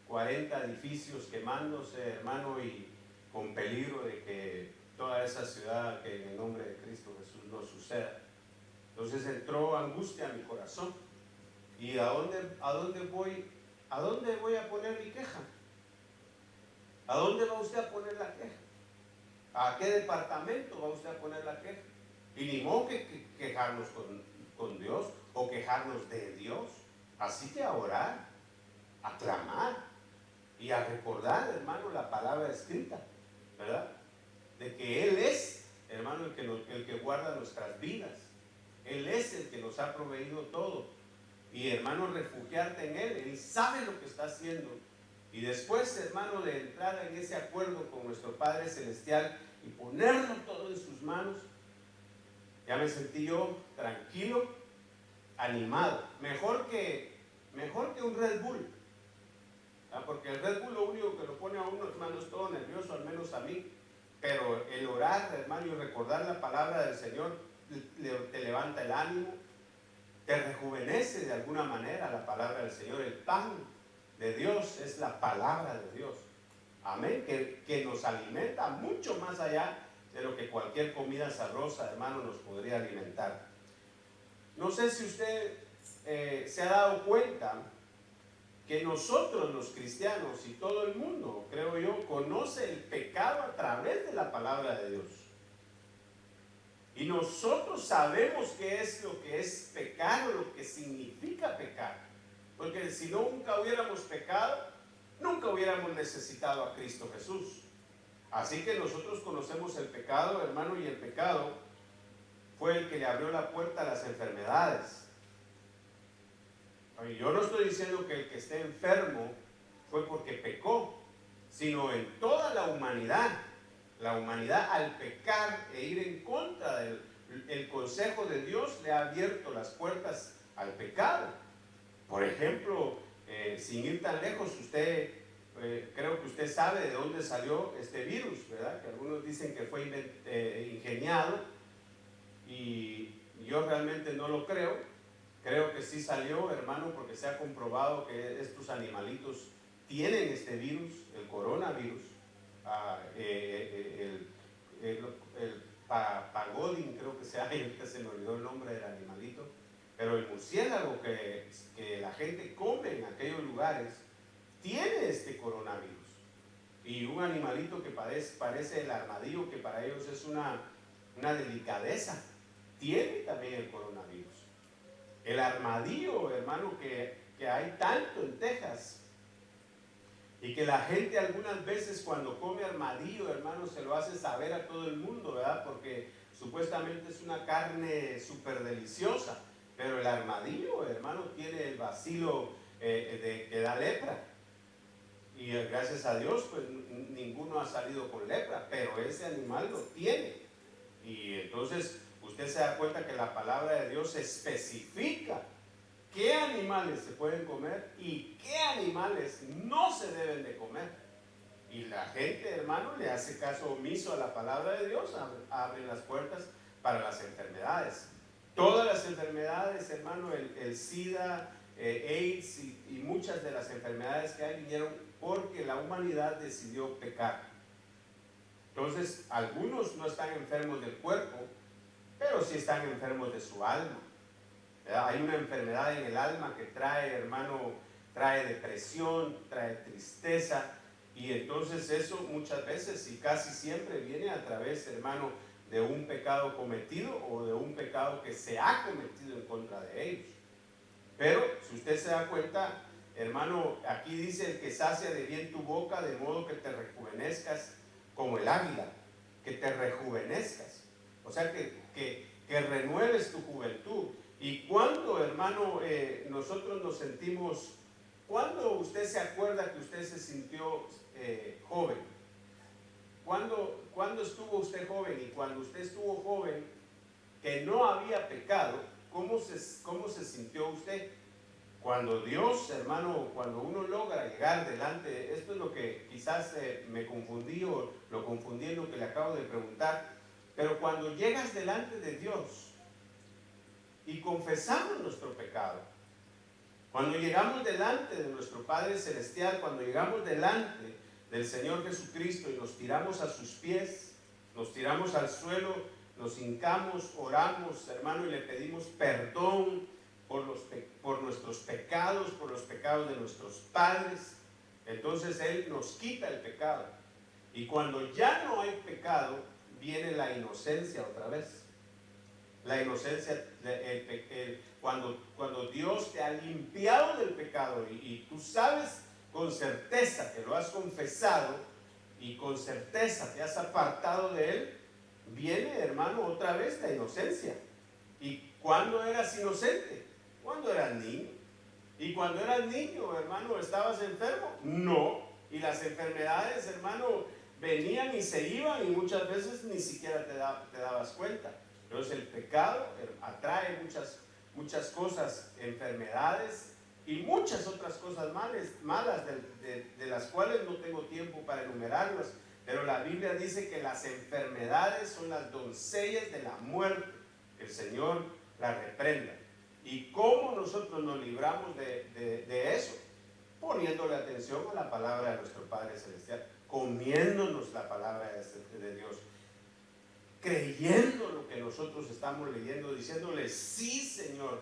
40 edificios quemándose, hermano, y con peligro de que toda esa ciudad, que en el nombre de Cristo Jesús no suceda. Entonces entró angustia a mi corazón. ¿Y a dónde voy a poner mi queja? ¿A dónde va usted a poner la queja? ¿A qué departamento va usted a poner la queja? Y ni modo que quejarnos con Dios o quejarnos de Dios. Así que a orar, a clamar y a recordar, hermano, la palabra escrita, ¿verdad? De que Él es, hermano, el que guarda nuestras vidas. Él es el que nos ha proveído todo. Y, hermano, refugiarte en Él. Él sabe lo que está haciendo. Y después, hermano, de entrar en ese acuerdo con nuestro Padre Celestial y ponerlo todo en sus manos, ya me sentí yo tranquilo, animado. Mejor que un Red Bull. Porque el Red Bull lo único que lo pone a uno, hermano, es todo nervioso, al menos a mí. Pero el orar, hermano, y recordar la palabra del Señor te levanta el ánimo, te rejuvenece de alguna manera la palabra del Señor. El pan de Dios es la palabra de Dios. Amén. Que nos alimenta mucho más allá de lo que cualquier comida sabrosa, hermano, nos podría alimentar. No sé si usted se ha dado cuenta que nosotros los cristianos y todo el mundo, creo yo, conoce el pecado a través de la palabra de Dios. Y nosotros sabemos qué es lo que es pecar o lo que significa pecar. Porque si nunca hubiéramos pecado, nunca hubiéramos necesitado a Cristo Jesús. Así que nosotros conocemos el pecado, hermano, y el pecado fue el que le abrió la puerta a las enfermedades. Yo no estoy diciendo que el que esté enfermo fue porque pecó, sino en toda la humanidad al pecar e ir en contra del consejo de Dios, le ha abierto las puertas al pecado. Por ejemplo, sin ir tan lejos, usted, creo que usted sabe de dónde salió este virus, ¿verdad? Que algunos dicen que fue ingeniado, y yo realmente no lo creo. Creo que sí salió, hermano, porque se ha comprobado que estos animalitos tienen este virus, el coronavirus, el pagodin, creo que se me olvidó el nombre del animalito, pero el murciélago que la gente come en aquellos lugares tiene este coronavirus. Y un animalito que parece el armadillo, que para ellos es una delicadeza, tiene también el coronavirus. El armadillo, hermano, que hay tanto en Texas, y que la gente algunas veces cuando come armadillo, hermano, se lo hace saber a todo el mundo, ¿verdad? Porque supuestamente es una carne súper deliciosa, pero el armadillo, hermano, tiene el bacilo que da lepra. Y gracias a Dios, pues ninguno ha salido con lepra, pero ese animal lo tiene. Y entonces usted se da cuenta que la palabra de Dios especifica qué animales se pueden comer y qué animales no se deben de comer. Y la gente, hermano, le hace caso omiso a la palabra de Dios, abre las puertas para las enfermedades. Todas las enfermedades, hermano, el SIDA, AIDS y muchas de las enfermedades que hay vinieron porque la humanidad decidió pecar. Entonces, algunos no están enfermos del cuerpo, pero sí están enfermos de su alma. Hay una enfermedad en el alma que trae, hermano, trae depresión, trae tristeza, y entonces eso muchas veces y casi siempre viene a través, hermano, de un pecado cometido o de un pecado que se ha cometido en contra de ellos. Pero si usted se da cuenta, hermano, aquí dice: el que sacia de bien tu boca, de modo que te rejuvenezcas como el águila, que te rejuvenezcas, o sea que renueves tu juventud. Y cuando, hermano, nosotros nos sentimos, ¿cuándo usted se acuerda que usted se sintió joven? ¿Cuándo estuvo usted joven? Y cuando usted estuvo joven, que no había pecado, ¿cómo se sintió usted? Cuando Dios, hermano, cuando uno logra llegar delante, esto es lo que quizás me confundí o lo confundí en lo que le acabo de preguntar, pero cuando llegas delante de Dios y confesamos nuestro pecado, cuando llegamos delante de nuestro Padre Celestial, cuando llegamos delante del Señor Jesucristo y nos tiramos a sus pies, nos tiramos al suelo, nos hincamos, oramos, hermano, y le pedimos perdón por nuestros pecados, por los pecados de nuestros padres, entonces Él nos quita el pecado. Y cuando ya no hay pecado, viene la inocencia otra vez. La inocencia, cuando Dios te ha limpiado del pecado y tú sabes con certeza que lo has confesado y con certeza te has apartado de Él, viene, hermano, otra vez la inocencia. ¿Y cuándo eras inocente? Cuando eras niño. ¿Y cuando eras niño, hermano, estabas enfermo? No. Y las enfermedades, hermano, venían y se iban y muchas veces ni siquiera te dabas cuenta. Entonces el pecado atrae muchas cosas, enfermedades y muchas otras cosas malas de las cuales no tengo tiempo para enumerarlas. Pero la Biblia dice que las enfermedades son las doncellas de la muerte. El Señor las reprenda. ¿Y cómo nosotros nos libramos de eso? Poniéndole atención a la palabra de nuestro Padre Celestial, comiéndonos la palabra de Dios, creyendo lo que nosotros estamos leyendo, diciéndole: sí, Señor,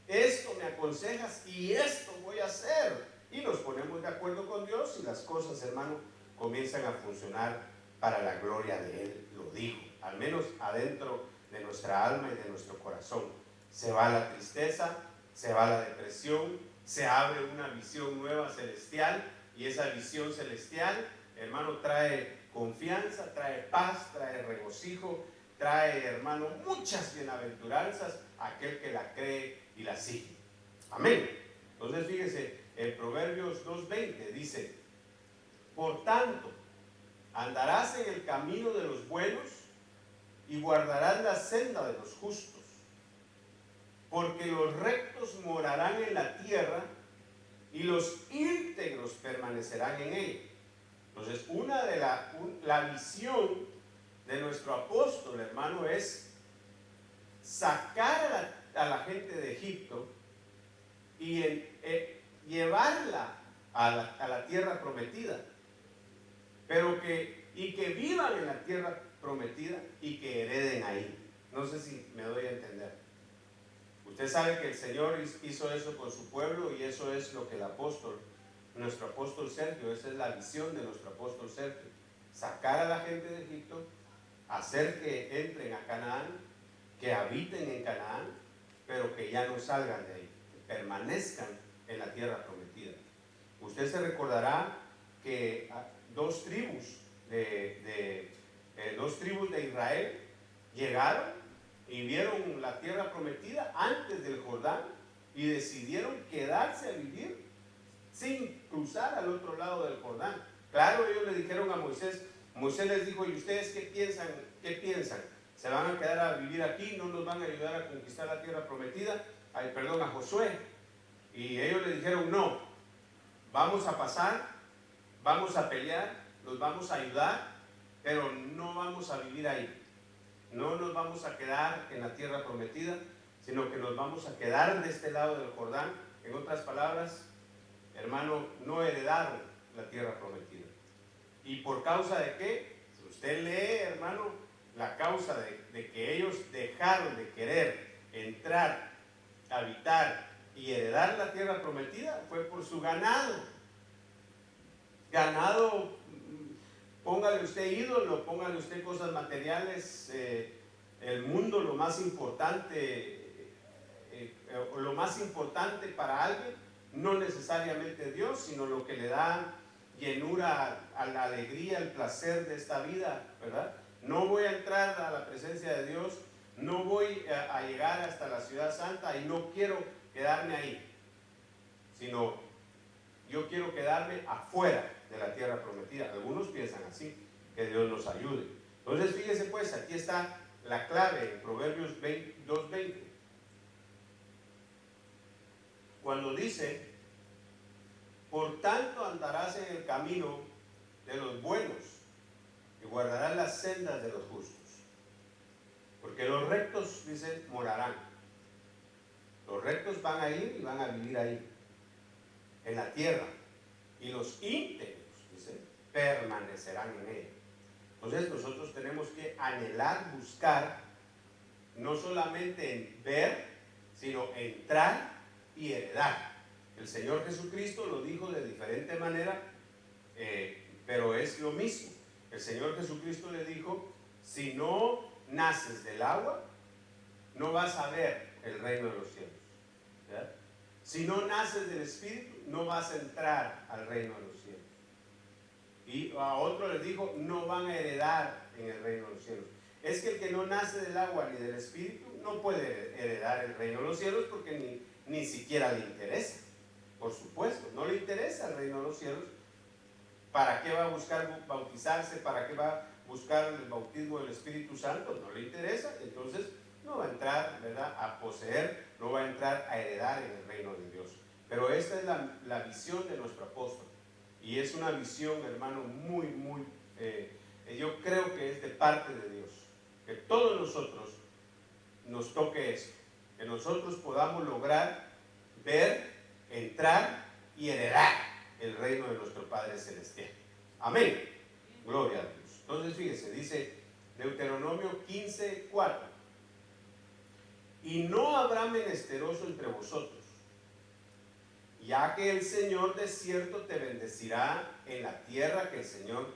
esto me aconsejas y esto voy a hacer. Y nos ponemos de acuerdo con Dios y las cosas, hermano, comienzan a funcionar para la gloria de Él. Lo dijo, al menos adentro de nuestra alma y de nuestro corazón. Se va la tristeza, se va la depresión, se abre una visión nueva celestial, y esa visión celestial, hermano, trae confianza, trae paz, trae regocijo, trae, hermano, muchas bienaventuranzas a aquel que la cree y la sigue. Amén. Entonces fíjese, en Proverbios 2:20 dice: por tanto, andarás en el camino de los buenos y guardarás la senda de los justos, porque los rectos morarán en la tierra y los íntegros permanecerán en ella. Entonces, una de la visión de nuestro apóstol, hermano, es sacar a la gente de Egipto y llevarla a la tierra prometida, pero que vivan en la tierra prometida y que hereden ahí. No sé si me doy a entender. Usted sabe que el Señor hizo eso con su pueblo, y eso es lo que el apóstol, nuestro apóstol Sergio, esa es la visión de nuestro apóstol Sergio: sacar a la gente de Egipto, hacer que entren a Canaán, que habiten en Canaán, pero que ya no salgan de ahí, que permanezcan en la tierra prometida. Usted se recordará que dos tribus de Israel llegaron y vieron la tierra prometida antes del Jordán y decidieron quedarse a vivir sin cruzar al otro lado del Jordán. Claro, ellos le dijeron a Moisés les dijo: ¿y ustedes qué piensan? ¿Se van a quedar a vivir aquí? ¿No nos van a ayudar a conquistar la tierra prometida? A Josué. Y ellos le dijeron: no, vamos a pasar, vamos a pelear, los vamos a ayudar, pero no vamos a vivir ahí. No nos vamos a quedar en la tierra prometida, sino que nos vamos a quedar de este lado del Jordán. En otras palabras, hermano, no heredaron la tierra prometida. ¿Y por causa de qué? Si usted lee, hermano, la causa de que ellos dejaron de querer entrar, habitar y heredar la tierra prometida, fue por su ganado. Ganado, póngale usted ídolo, póngale usted cosas materiales, el mundo, lo más importante para alguien, no necesariamente Dios, sino lo que le da llenura a la alegría, el placer de esta vida, ¿verdad? No voy a entrar a la presencia de Dios, no voy a llegar hasta la ciudad santa y no quiero quedarme ahí, sino yo quiero quedarme afuera de la tierra prometida. Algunos piensan así, que Dios nos ayude. Entonces fíjese pues, aquí está la clave en Proverbios 2:20, cuando dice: por tanto andarás en el camino de los buenos y guardarás las sendas de los justos, porque los rectos, dice, morarán. Los rectos van a ir y van a vivir ahí, en la tierra, y los íntegros, dice, permanecerán en ella. Entonces nosotros tenemos que anhelar, buscar, no solamente ver, sino entrar y heredar. El Señor Jesucristo lo dijo de diferente manera, pero es lo mismo. El Señor Jesucristo le dijo: si no naces del agua, no vas a ver el reino de los cielos. ¿Verdad? Si no naces del Espíritu, no vas a entrar al reino de los cielos. Y a otro les dijo: no van a heredar en el reino de los cielos. Es que el que no nace del agua ni del Espíritu no puede heredar el reino de los cielos, porque ni siquiera le interesa. Por supuesto, no le interesa el reino de los cielos. ¿Para qué va a buscar bautizarse? ¿Para qué va a buscar el bautismo del Espíritu Santo? No le interesa. Entonces no va a entrar, ¿verdad?, a poseer, no va a entrar a heredar en el reino de Dios. Pero esta es la visión de nuestro apóstol. Y es una visión, hermano, muy, yo creo que es de parte de Dios. Que todos nosotros nos toque esto. Que nosotros podamos lograr ver, entrar y heredar el reino de nuestro Padre Celestial. Amén. Gloria a Dios. Entonces fíjese, dice Deuteronomio 15:4: y no habrá menesteroso entre vosotros, ya que el Señor de cierto te bendecirá en la tierra que el Señor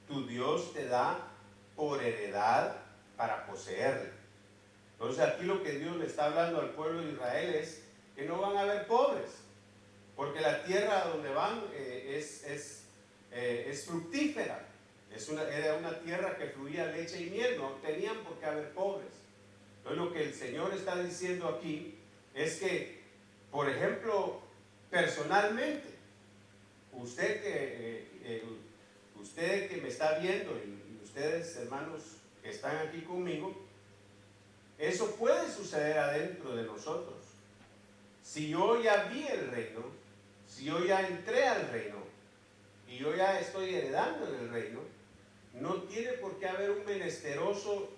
tu Dios te da por heredad para poseerla. Entonces aquí lo que Dios le está hablando al pueblo de Israel es que no van a haber pobres, porque la tierra donde van es fructífera, Era una tierra que fluía leche y miel, no tenían por qué haber pobres. Entonces lo que el Señor está diciendo aquí es que, por ejemplo, personalmente, usted que me está viendo y ustedes, hermanos, que están aquí conmigo, eso puede suceder adentro de nosotros. Si yo ya vi el reino, si yo ya entré al reino y yo ya estoy heredando en el reino, no tiene por qué haber un menesteroso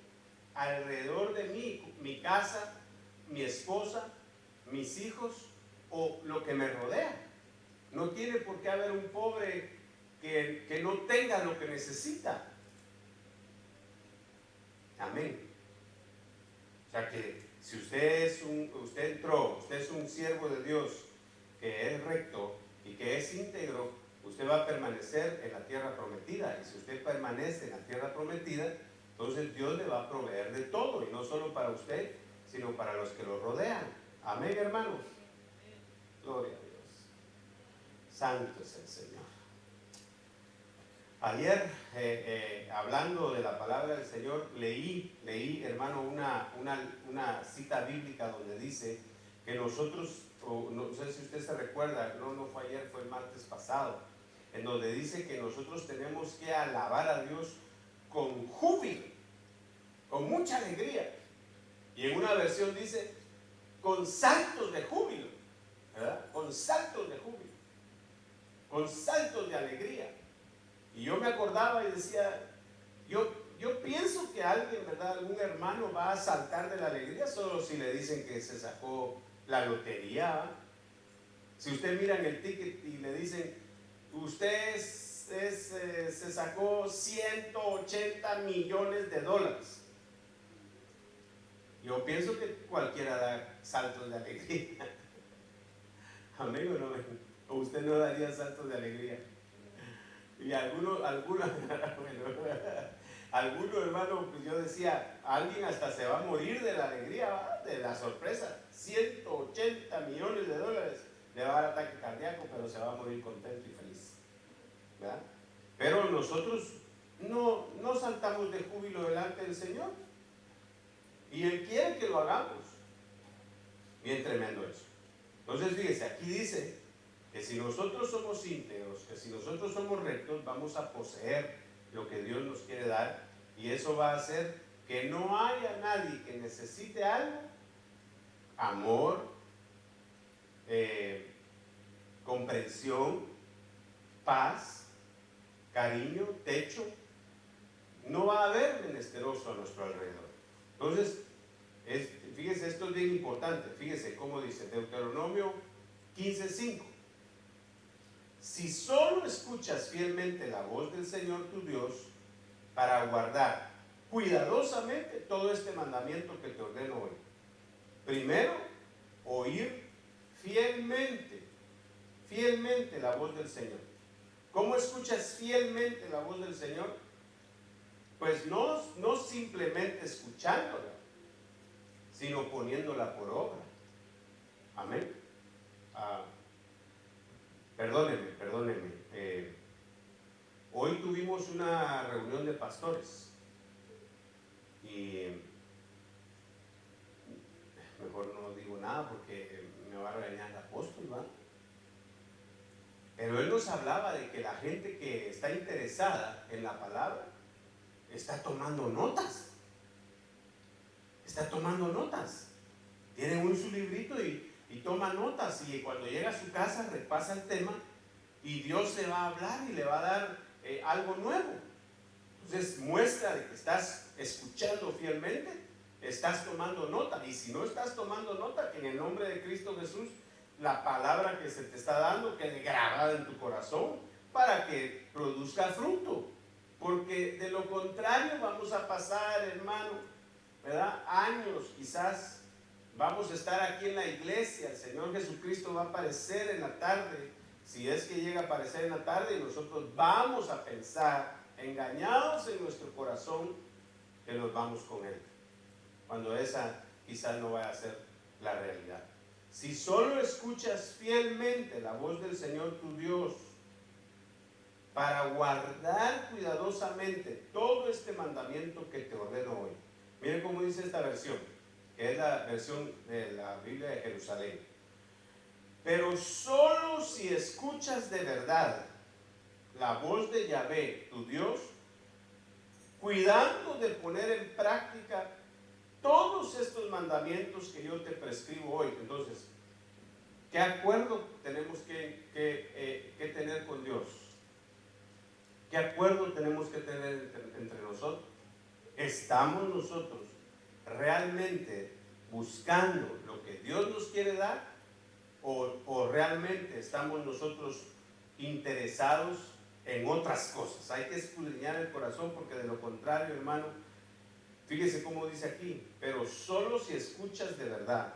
alrededor de mí, mi casa, mi esposa, mis hijos o lo que me rodea. No tiene por qué haber un pobre que no tenga lo que necesita. Amén. O sea que si usted es usted es un siervo de Dios que es recto y que es íntegro, usted va a permanecer en la tierra prometida. Y si usted permanece en la tierra prometida, entonces Dios le va a proveer de todo, y no solo para usted, sino para los que lo rodean. Amén, hermanos. Gloria a Dios. Santo es el Señor. Ayer, hablando de la palabra del Señor, leí, hermano, una cita bíblica donde dice que nosotros, no sé si usted se recuerda, no fue ayer, fue el martes pasado, en donde dice que nosotros tenemos que alabar a Dios con júbilo, con mucha alegría. Y en una versión dice, con saltos de júbilo, ¿verdad? Con saltos de júbilo, con saltos de alegría. Y yo me acordaba y decía, yo pienso que alguien, ¿verdad? Algún hermano va a saltar de la alegría solo si le dicen que se sacó la lotería, ¿verdad? Si usted mira en el ticket y le dicen, usted se sacó 180 millones de dólares. Yo pienso que cualquiera da saltos de alegría. Amén o no. O usted no daría saltos de alegría. Y algunos hermanos, pues yo decía, alguien hasta se va a morir de la alegría, ¿verdad? De la sorpresa. 180 millones de dólares le va a dar ataque cardíaco, pero se va a morir contento y feliz, ¿verdad? Pero nosotros no saltamos de júbilo delante del Señor, y Él quiere que lo hagamos. Bien tremendo eso. Entonces fíjese, aquí dice que si nosotros somos íntegros, que si nosotros somos rectos, vamos a poseer lo que Dios nos quiere dar, y eso va a hacer que no haya nadie que necesite algo. Amor, comprensión, paz, cariño, techo. No va a haber menesteroso a nuestro alrededor. Entonces, fíjese, esto es bien importante. Fíjese cómo dice Deuteronomio 15:5. Si solo escuchas fielmente la voz del Señor tu Dios para guardar cuidadosamente todo este mandamiento que te ordeno hoy. Primero, oír fielmente la voz del Señor. ¿Cómo escuchas fielmente la voz del Señor? Pues no simplemente escuchándola, sino poniéndola por obra. Amén. Perdónenme. Hoy tuvimos una reunión de pastores y mejor no digo nada porque me va a regañar el apóstol, ¿va? Pero él nos hablaba de que la gente que está interesada en la palabra está tomando notas. Tiene su librito y toma notas, y cuando llega a su casa repasa el tema, y Dios le va a hablar y le va a dar algo nuevo. Entonces muestra de que estás escuchando fielmente, estás tomando nota. Y si no estás tomando nota, que en el nombre de Cristo Jesús la palabra que se te está dando quede grabada en tu corazón para que produzca fruto, porque de lo contrario vamos a pasar, hermano, ¿verdad? Años, quizás vamos a estar aquí en la iglesia, el Señor Jesucristo va a aparecer en la tarde, si es que llega a aparecer en la tarde, y nosotros vamos a pensar, engañados en nuestro corazón, que nos vamos con Él, cuando esa quizás no vaya a ser la realidad. Si solo escuchas fielmente la voz del Señor tu Dios para guardar cuidadosamente todo este mandamiento que te ordeno hoy. Miren cómo dice esta versión, que es la versión de la Biblia de Jerusalén. Pero solo si escuchas de verdad la voz de Yahvé, tu Dios, cuidando de poner en práctica todos estos mandamientos que yo te prescribo hoy. Entonces, ¿qué acuerdo tenemos que tener con Dios? ¿Qué acuerdo tenemos que tener entre nosotros? ¿Estamos nosotros realmente buscando lo que Dios nos quiere dar? ¿O realmente estamos nosotros interesados en otras cosas? Hay que escudriñar el corazón, porque de lo contrario, hermano, fíjese cómo dice aquí, pero solo si escuchas de verdad.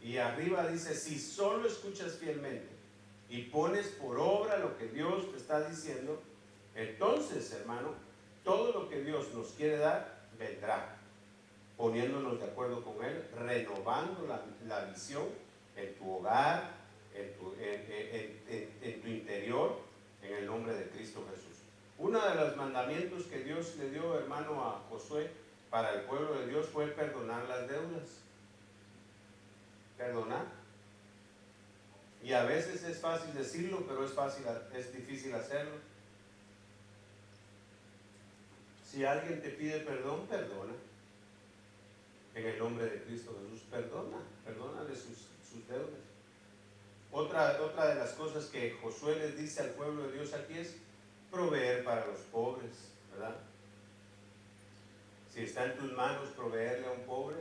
Y arriba dice, si solo escuchas fielmente y pones por obra lo que Dios te está diciendo, entonces, hermano, todo lo que Dios nos quiere dar, vendrá, poniéndonos de acuerdo con Él, renovando la visión en tu hogar, en tu interior, en el nombre de Cristo Jesús. Uno de los mandamientos que Dios le dio, hermano, a Josué para el pueblo de Dios fue perdonar las deudas. Perdonar. Y a veces es fácil decirlo, pero es difícil hacerlo. Si alguien te pide perdón, perdona. En el nombre de Cristo Jesús, perdónale sus deudas. Otra de las cosas que Josué les dice al pueblo de Dios aquí es proveer para los pobres, ¿verdad? Si está en tus manos proveerle a un pobre,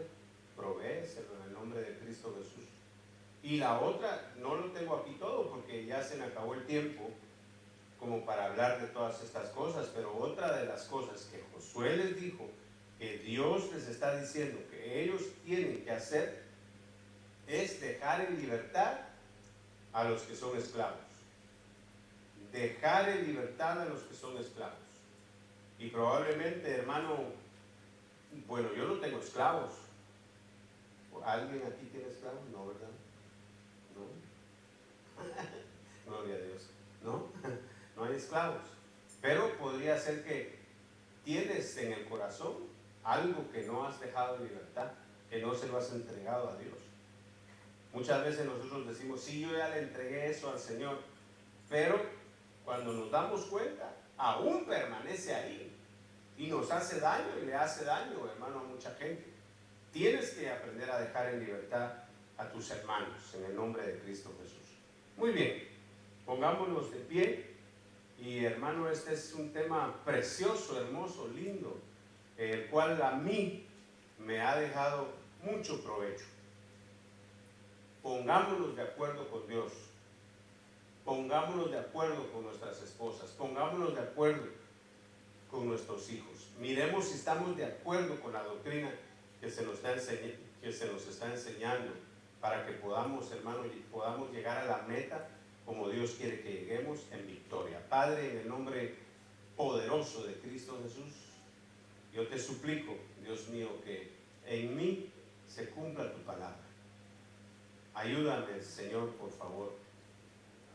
provéeselo en el nombre de Cristo Jesús. Y la otra, no lo tengo aquí todo porque ya se me acabó el tiempo como para hablar de todas estas cosas, pero otra de las cosas que Josué les dijo, que Dios les está diciendo que ellos tienen que hacer, es dejar en libertad a los que son esclavos. Dejar en libertad a los que son esclavos. Y probablemente, hermano, bueno, yo no tengo esclavos. ¿Alguien aquí tiene esclavos? No, ¿verdad? No. Gloria a Dios. No, no hay esclavos. Pero podría ser que tienes en el corazón algo que no has dejado en libertad, que no se lo has entregado a Dios. Muchas veces nosotros decimos, sí, yo ya le entregué eso al Señor, pero cuando nos damos cuenta, aún permanece ahí y nos hace daño y le hace daño, hermano, a mucha gente. Tienes que aprender a dejar en libertad a tus hermanos en el nombre de Cristo Jesús. Muy bien, pongámonos de pie. Y hermano, este es un tema precioso, hermoso, lindo, el cual a mí me ha dejado mucho provecho. Pongámonos de acuerdo con Dios, pongámonos de acuerdo con nuestras esposas, pongámonos de acuerdo con nuestros hijos. Miremos si estamos de acuerdo con la doctrina que se nos está enseñando, para que podamos, hermano, podamos llegar a la meta como Dios quiere que lleguemos, en victoria. Padre, en el nombre poderoso de Cristo Jesús, yo te suplico, Dios mío, que en mí se cumpla tu palabra. Ayúdame, Señor, por favor,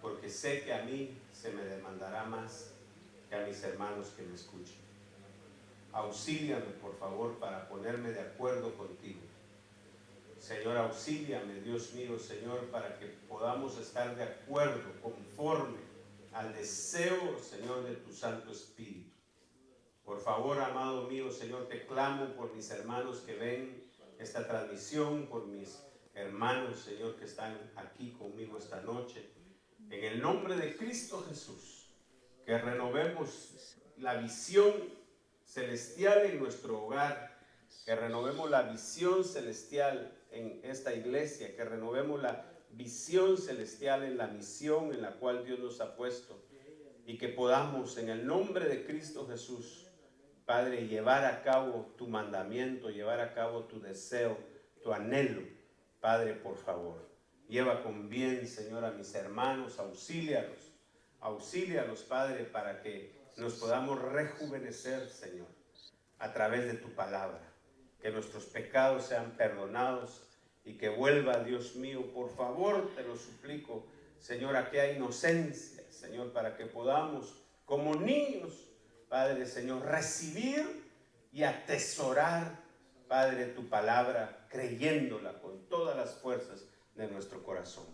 porque sé que a mí se me demandará más que a mis hermanos que me escuchen. Auxíliame, por favor, para ponerme de acuerdo contigo. Señor, auxíliame, Dios mío, Señor, para que podamos estar de acuerdo, conforme al deseo, Señor, de tu Santo Espíritu. Por favor, amado mío, Señor, te clamo por mis hermanos que ven esta transmisión, por mis hermanos, Señor, que están aquí conmigo esta noche. En el nombre de Cristo Jesús, que renovemos la visión celestial en nuestro hogar, que renovemos la visión celestial en esta iglesia, que renovemos la visión celestial en la misión en la cual Dios nos ha puesto, y que podamos en el nombre de Cristo Jesús, Padre, llevar a cabo tu mandamiento, llevar a cabo tu deseo, tu anhelo. Padre, por favor, lleva con bien, Señor, a mis hermanos, auxílialos, Padre, para que nos podamos rejuvenecer, Señor, a través de tu palabra, que nuestros pecados sean perdonados y que vuelva, Dios mío, por favor, te lo suplico, Señor, aquella inocencia, Señor, para que podamos como niños, Padre Señor, recibir y atesorar, Padre, tu palabra, creyéndola con todas las fuerzas de nuestro corazón.